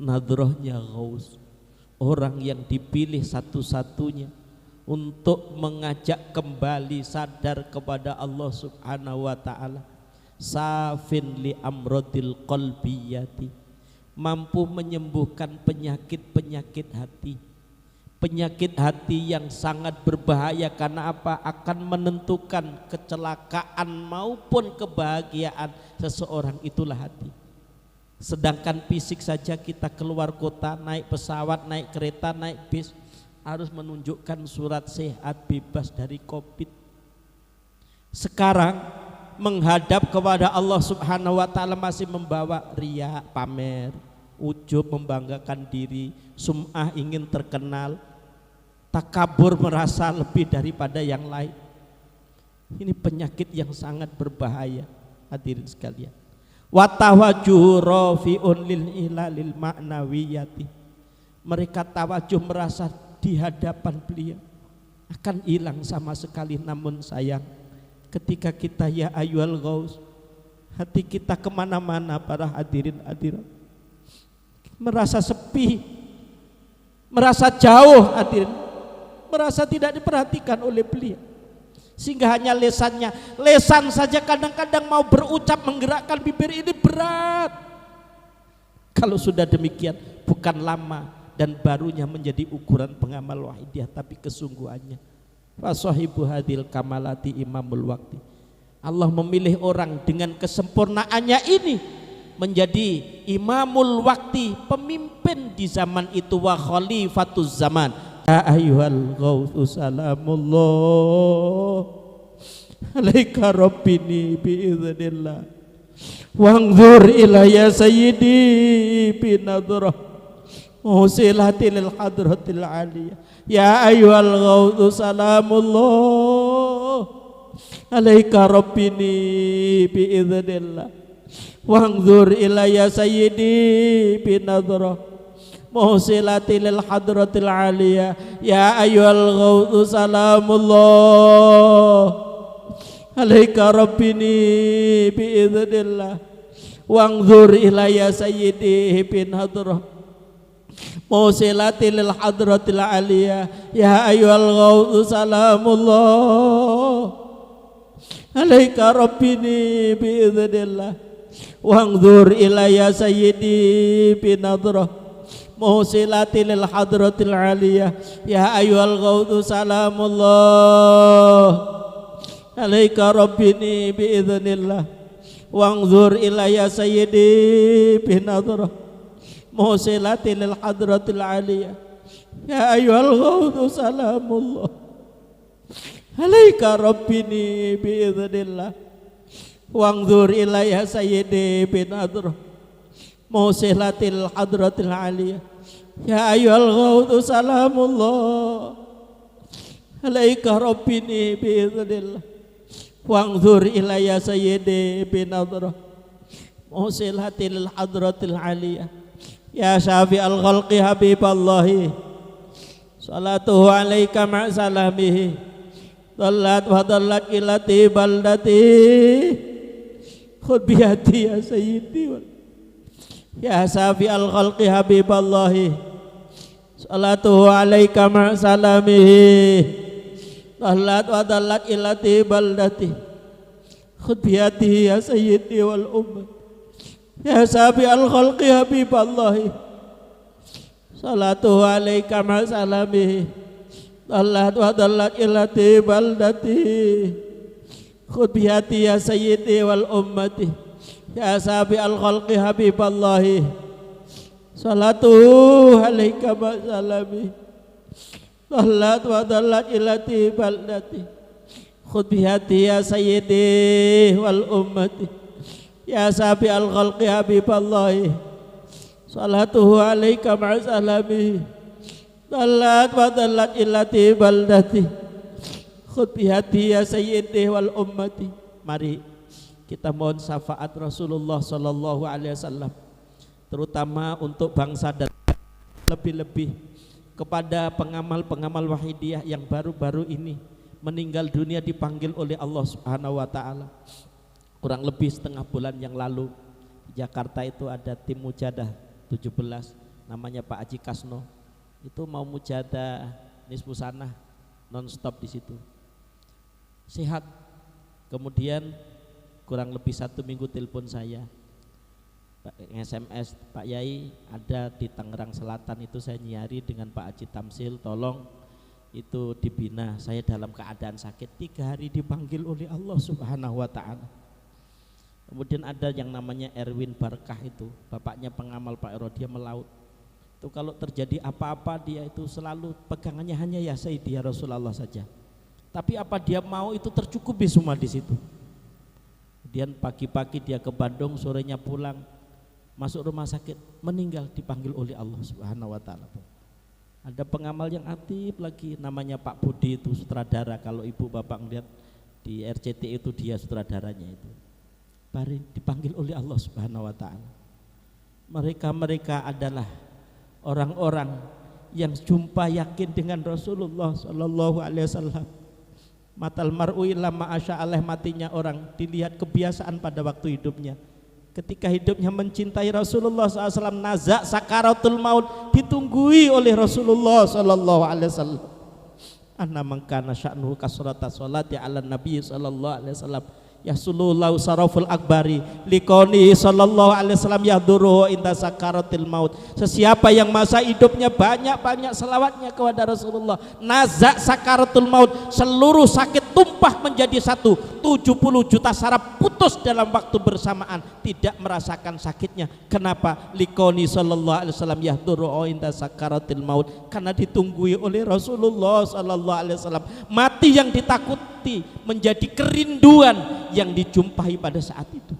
Nadrohnya Ghaus, orang yang dipilih satu-satunya untuk mengajak kembali sadar kepada Allah subhanahu wa ta'ala, safin li amrodil qalbiyati, mampu menyembuhkan penyakit-penyakit hati, penyakit hati yang sangat berbahaya karena apa? Akan menentukan kecelakaan maupun kebahagiaan seseorang, itulah hati. Sedangkan fisik saja kita keluar kota, naik pesawat, naik kereta, naik bis, harus menunjukkan surat sehat bebas dari COVID. Sekarang menghadap kepada Allah subhanahu wa ta'ala masih membawa riya, pamer, ujub, membanggakan diri, sum'ah, ingin terkenal, takabur, merasa lebih daripada yang lain. Ini penyakit yang sangat berbahaya, hadirin sekalian. Wa tawajuhu rafi'un lil ilalil ma'nawiyati, mereka tawajuh merasa di hadapan beliau akan hilang sama sekali. Namun sayang, ketika kita ya ayyuhal ghaus, hati kita kemana-mana para hadirin hadirat, merasa sepi, merasa jauh hadirin, merasa tidak diperhatikan oleh beliau, sehingga hanya lesan saja kadang-kadang mau berucap, menggerakkan bibir ini berat. Kalau sudah demikian, bukan lama dan barunya menjadi ukuran pengamal wahidiyah, tapi kesungguhannya fa sahibu hadil kamalati imamul waqti. Allah memilih orang dengan kesempurnaannya ini menjadi imamul waqti, pemimpin di zaman itu, wa khalifatuz zaman. Ya ayyuhal ghausu salamullah alaika rabbini biiznillah wanzur ilayya sayyidi binadrah usilatil hadratil aliyah. Ya ayyuhal ghausu salamullah alaika rabbini biiznillah wanzur ilayya sayyidi binadrah muhsilatil hadratil aliyah. Ya ayyuhal ghausu salamullah alaika rabbini biiznillah wanzur ilayya sayyidi binadrah muhsilatil hadratil aliyah. Ya ayyuhal ghausu salamullah alaika rabbini biiznillah wanzur ilayya sayyidi binadrah muhsilatil hadratil aliyah. Ya ayyuhal ghausu salamullah alaika rabbini biiznillah wanzur ilayya sayyidi binadrah muhsilatil hadratil aliyah. Ya ayyuhal ghausu salamullah alaika rabbini biiznillah wanzur ilayya sayyidi binadrah muhsilatil hadratil aliyah. Ya ayyuhal ghausu salamullah alaika rabbini biiznillah wanzur ilayya sayyidi binadrah muhsilatil hadratil aliyah. Ya syafi'al khalqi habiballahi salatuhu alaika ma'salamihi dallat wa dallat ilati baldati khud biyati ya sayyidi. Ya syafi'al khalqi habiballahi salatuhu alaika ma'salamihi dallat wa dallat ilati baldati khud biyati ya sayyidi wal ummah. Ya syafi'al khalqi habiballahi salatuhu alaika ma'salamihi dallat wa dallat ilati baldati khud biyati ya sayyidi wal ummati. Ya syafi'al khalqi habiballahi salatuhu alaika ma'salamihi dallat wa dallat ilati baldati khud biyati ya sayyidi wal ummati. Ya syafi'al khalqi habiballahi salatuhu alaika ma'salamihi dallat wa dallat ilati baldati khud bihati ya sayyidi wal ummati. Mari kita mohon syafaat Rasulullah sallallahu alaihi wasallam, terutama untuk bangsa dan lebih-lebih kepada pengamal-pengamal wahidiyah yang baru-baru ini meninggal dunia dipanggil oleh Allah Subhanahu wa taala. Kurang lebih setengah bulan yang lalu di Jakarta itu ada tim mujadah 17 namanya Pak Haji Kasno, itu mau mujadah nisfu sanah non-stop di situ. Sehat. Kemudian kurang lebih 1 minggu telepon saya, SMS, Pak Yai ada di Tangerang Selatan itu saya nyari dengan Pak Haji Tamsil, tolong itu dibina, saya dalam keadaan sakit. 3 hari dipanggil oleh Allah Subhanahu wa ta'ala. Kemudian ada yang namanya Erwin Barkah, itu bapaknya pengamal Pak Ero, dia melaut. Itu kalau terjadi apa-apa dia itu selalu pegangannya hanya ya Sayyidi ya Rasulullah saja. Tapi apa dia mau itu tercukupi semua di situ. Kemudian pagi-pagi dia ke Bandung, sorenya pulang, masuk rumah sakit, meninggal dipanggil oleh Allah Subhanahu wa taala. Ada pengamal yang aktif lagi namanya Pak Budi, itu sutradara, kalau ibu bapak ngeliat di RCTI itu dia sutradaranya itu. Bari dipanggil oleh Allah Subhanahu wa taala. Mereka adalah orang-orang yang jumpa yakin dengan Rasulullah sallallahu alaihi wasallam. Matal mar'u illa ma'asya'allah, matinya orang dilihat kebiasaan pada waktu hidupnya. Ketika hidupnya mencintai Rasulullah SAW, nazak sakaratul maut ditunggui oleh Rasulullah sallallahu alaihi wasallam. Anna man kana sya'nuhu kasrata sholati ala nabi sallallahu alaihi wasallam. Yasulullahu saraful akbari likoni sallallahu alaihi wasallam yahduru inda sakaratil maut. Sesiapa yang masa hidupnya banyak-banyak selawatnya kepada Rasulullah, nazak sakaratul maut, seluruh sakit tumpah menjadi satu, 70 juta saraf putus dalam waktu bersamaan, tidak merasakan sakitnya. Kenapa? Likoni sallallahu alaihi wasallam yahduru inda sakaratil maut, karena ditunggui oleh Rasulullah sallallahu alaihi wasallam. Mati yang ditakuti menjadi kerinduan yang dijumpai pada saat itu.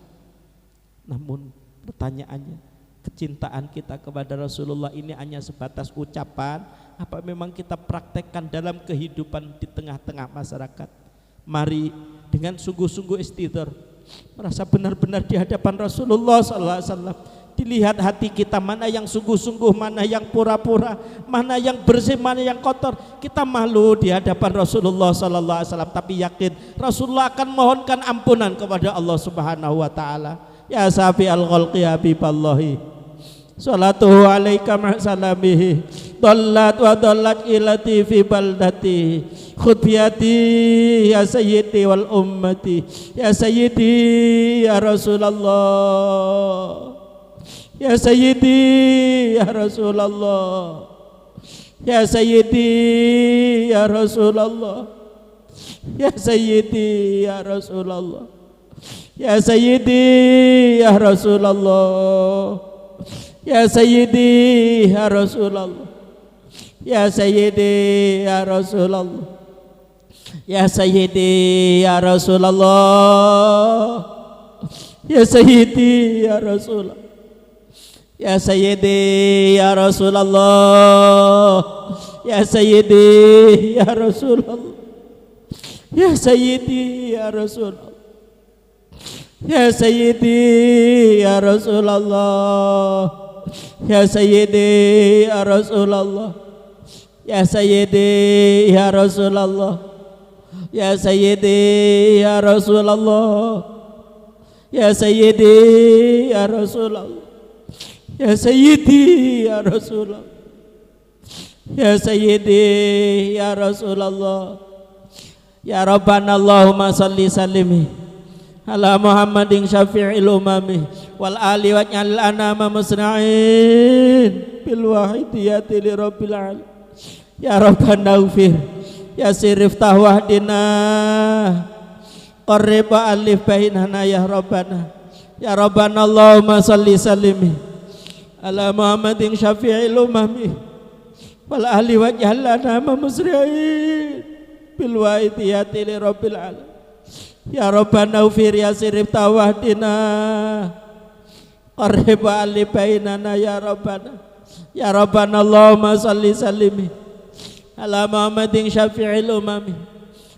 Namun pertanyaannya, kecintaan kita kepada Rasulullah ini hanya sebatas ucapan, apa memang kita praktekkan dalam kehidupan di tengah-tengah masyarakat? Mari dengan sungguh-sungguh istighfar, merasa benar-benar di hadapan Rasulullah SAW. Dilihat hati kita, mana yang sungguh-sungguh, mana yang pura-pura, mana yang bersih, mana yang kotor. Kita malu di hadapan Rasulullah sallallahu alaihi wasallam, tapi yakin Rasulullah akan mohonkan ampunan kepada Allah Subhanahu wa taala. Ya safi al-khalqi habiballahi, salatuhu alaika ma'salamihi, dallat wa dallat ilati fi baldati, khutbiyati ya sayyidi wal ummati, ya sayyidi ya Rasulullah, ya Sayyidi ya Rasulullah, ya Sayyidi ya Rasulullah, ya Sayyidi ya Rasulullah, ya Sayyidi ya Rasulullah, ya Sayyidi ya Rasulullah, ya Sayyidi ya Rasulullah, ya Sayyidi ya Rasulullah, ya Sayyidi ya Rasulullah, ya Sayyidi ya Rasulullah, ya Sayyidi ya Rasulullah, ya Sayyidi ya Rasulullah, ya Sayyidi ya Rasulullah, ya Sayyidi ya Rasulullah, ya Sayyidi ya Rasulullah, ya Sayyidi ya Rasulullah, ya Sayyidi ya Rasulullah, ya Sayyidi ya Rasulullah, ya Sayyidi ya Rasulullah, ya Rabbana Allahumma salli sallimi ala Muhammadin syafi'il umami wal ali wa ja'al anama musna'in bil wahidiyati li rabbil alamin. Ya Rabbana ufir ya sirif tahwahdina qarrib alif bainana ya Rabbana. Ya Rabbana Allahumma salli sallimi ala Muhammadin syafi'il umami wal ahli wa ja'alana musri'in bil wa'idiyati li rabbil alamin. Ya Rabbana ufir ya sirif tawahdina qarrib ali bainana ya Rabbana. Ya Rabbana Allahumma salli sallimi ala Muhammadin syafi'il umami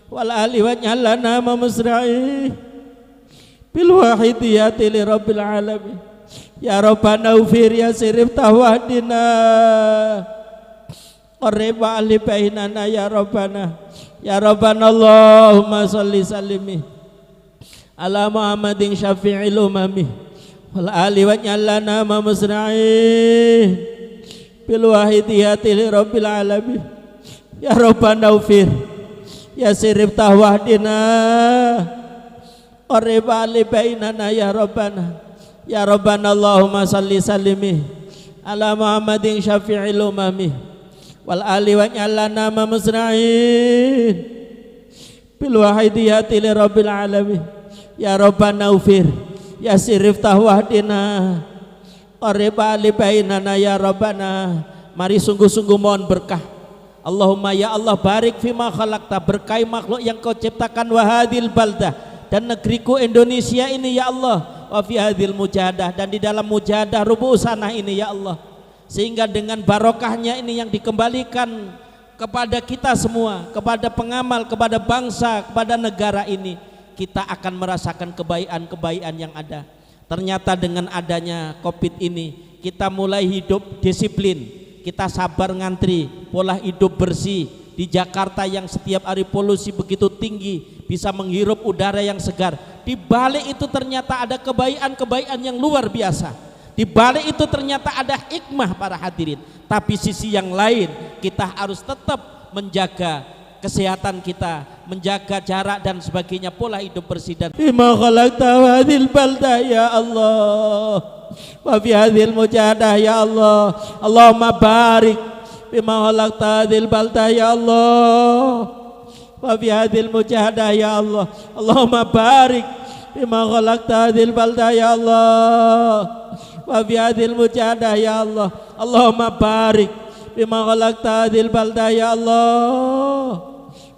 wal ahli wa ja'alana musri'in bil wa'idiyati li rabbil alamin. Ya Rabbana ufir ya sirif tawahdina qarrib ali bainana ya Rabbana. Ya Rabbana Allahumma salli sallimi ala Muhammadin syafi'il umami wal ali wa ja'alna musna'in bil wahidiyati li rabbil alamin. Ya Rabbana ufir ya sirif tawahdina qarrib ali bainana ya Rabbana. Ya Rabbana Allahumma salli sallimi ala Muhammadin syafi'il umami wal ali wa ja'alna musna'in bil wahidiyati li rabbil alamin. Ya Rabbana ufir ya sirif tahwahdina qarrib ali bainana ya Rabbana. Mari sungguh-sungguh mohon berkah. Allahumma ya Allah barik fima khalaqta, berkahi makhluk yang kau ciptakan, wahadil baldah, dan negeriku Indonesia ini ya Allah, wa fi hadhil mujahadah, dan di dalam mujahadah rubuh sanah ini ya Allah, sehingga dengan barokahnya ini yang dikembalikan kepada kita semua, kepada pengamal, kepada bangsa, kepada negara ini, kita akan merasakan kebaikan-kebaikan yang ada. Ternyata dengan adanya COVID ini kita mulai hidup disiplin, kita sabar ngantri, pola hidup bersih. Di Jakarta yang setiap hari polusi begitu tinggi, bisa menghirup udara yang segar. Di balik itu ternyata ada kebaikan-kebaikan yang luar biasa. Di balik itu ternyata ada hikmah para hadirin. Tapi sisi yang lain, kita harus tetap menjaga kesehatan kita, menjaga jarak dan sebagainya, pola hidup bersih. Dan bima khalaqta hadhil baldah ya Allah, wa fi hadhil mujahadah ya Allah, Allahumma barik bima khalaqta hadhil baldah ya Allah, wa fi hadhil mujahadah ya Allah, Allahumma barik bima khalaqta hadhil baldah ya Allah, wa fi hadhil mujahadah ya Allah, Allahumma barik bima khalaqta hadhil baldah ya Allah,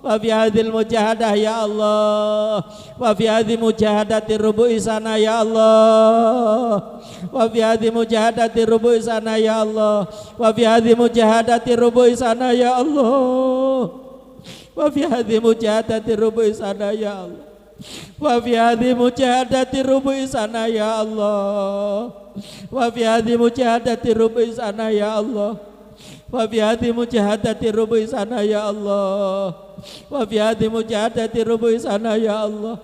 wa fi hadhil mujahadah ya Allah, wa fi hadhi mujahadati rubu'i sana ya Allah, wa fi hadhi mujahadati rubu'i sana ya Allah, wa fi hadhi mujahadati rubu'i sana ya Allah, wa fi hadhi mujahadati rubu'i sana ya Allah, wa fi hadhi mujahadati rubu'i sana ya Allah, wa fi hadhi mujahadati rubu'i sana ya Allah, wa fi hadhi mujahadati rubu'i sana ya Allah, wa fi hadhi mujahadati rubu'i sana ya Allah,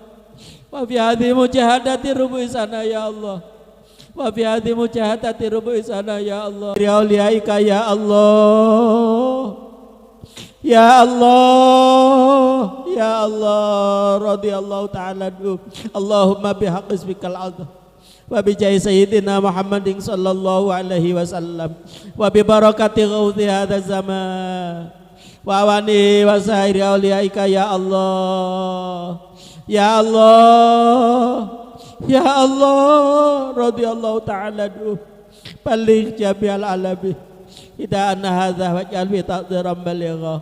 wa fi hadhi mujahadati rubu'i sana ya Allah, wa fi hadhi mujahadati rubu'i sana ya Allah, ya auliyaika ya Allah, ya Allah, ya Allah, radhiyallahu ta'ala anhu, Allahumma bihaqqi ismikal azam wa bi jahi sayyidina Muhammadin sallallahu alaihi wasallam wa bi barakati ghauthi hadha zaman wa awani wa sahiri auliyaika ya Allah, ya Allah, ya Allah, radhiyallahu ta'ala anhu, baligh jami'al alamin ida anna hadha waj'al bi taqdiran baligha,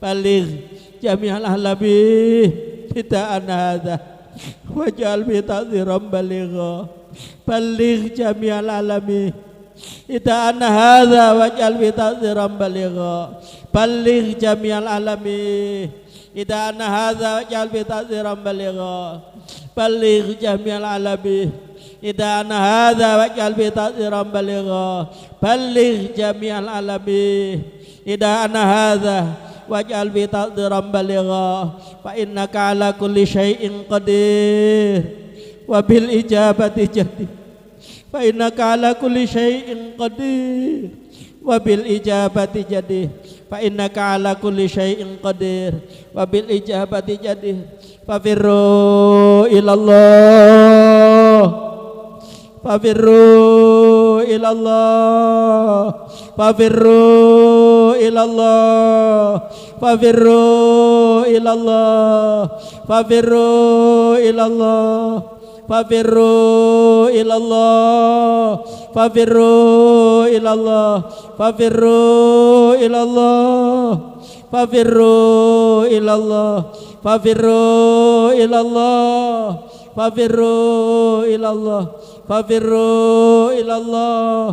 baligh jami'al alamin ida anna hadha waj'al bi taqdiran baligha, baligh jami'al alamin ida anna hadha waj'al bi taqdiran baligha, baligh jami'al alamin ida anna hadha waj'al bi taqdiran baligha, baligh jami'al alamin ida anna hadha waj'al bi taqdiran baligha, baligh jami'al alamin ida anna hadha waj'al bi taqdiran baligha, fa innaka ala kulli syai'in qadir wa bil ijabati jadir, fa innaka ala kulli syai'in qadir wa bil ijabati jadir, fa innaka ala kulli syai'in qadir wa bil ijabati jadir, fafirru ilallah, fafirru ilallah, fafirru ilallah, fafirru ilallah, fafirru ilallah, fafirru ilallah, fafirru ilallah, fafirru ilallah, fafirru ilallah, fafirru ilallah, fafirru ilallah, fafirru ilallah,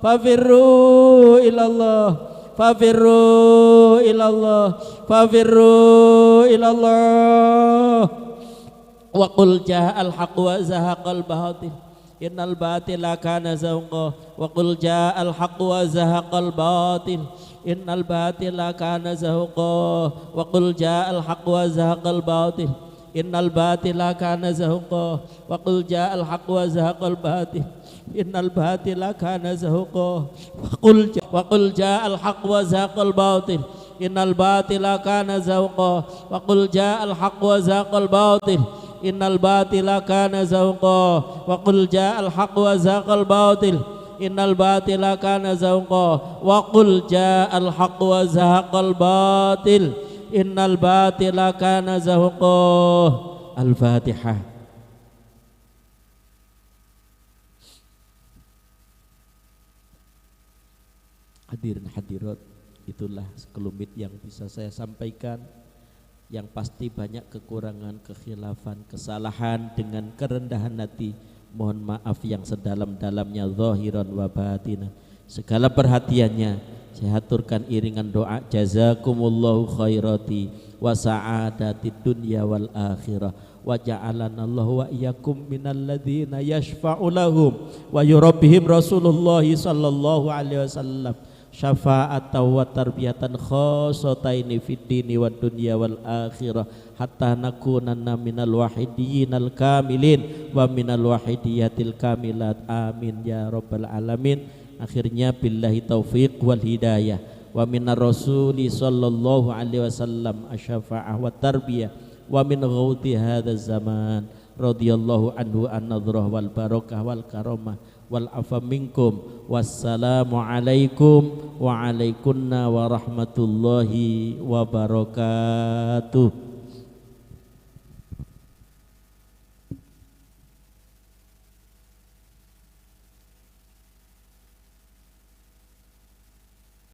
fafirru ilallah, fafirru ilallah, fafirru ilallah. Wa qul ja'al haqq wa zahaqal batil innal batila kana zahuqa, wa qul ja'al haqq wa zahaqal batil innal batila kana zahuqa, wa qul ja'al haqq wa zahaqal batil innal batila kana zahuqa, wa qul ja'al haqq wa zahaqal batil innal batila kana zahuqa, wa qul ja'al haqq wa zahaqal batil innal batila kana zahuqa, wa qul ja'al haqq wa zahaqal batil innal batila kana zahuqa, wa qul ja'al haqq wa zahaqal batil innal batila kana zahuqa, wa qul ja'al haqq wa zahaqal batil innal batila kana zahuqa. Al-Fatihah. Hadirin hadirat, itulah sekelumit yang bisa saya sampaikan. Yang pasti banyak kekurangan, kekhilafan, kesalahan. Dengan kerendahan hati mohon maaf yang sedalam-dalamnya, zahiran wa batinan, segala perhatiannya. Saya aturkan iringan doa, jazakumullahu khairati wa sa'adati dunya wal akhirah, wa ja'alana Allah wa iyyakum minal ladzina yashfa'u lahum wa yurabbihim Rasulullah sallallahu alaihi wasallam syafa'atan wa tarbiyatan khassataini fid dini wad dunya wal akhirah, hatta nakunanna minal wahidiyinal kamilin wa minal wahidiyatil kamilat, amin ya rabbal alamin. Akhirnya billahi taufiq wal hidayah. wa minar rasuli sallallahu alaihi wasallam asy-syafa'ah wa tarbiyah wa min ghauti hadzal zaman radhiyallahu anhu an-nadrah wal barakah wal karamah wal afa minkum. Wassalamu alaikum wa alaikunna wa rahmatullahi wabarakatuh.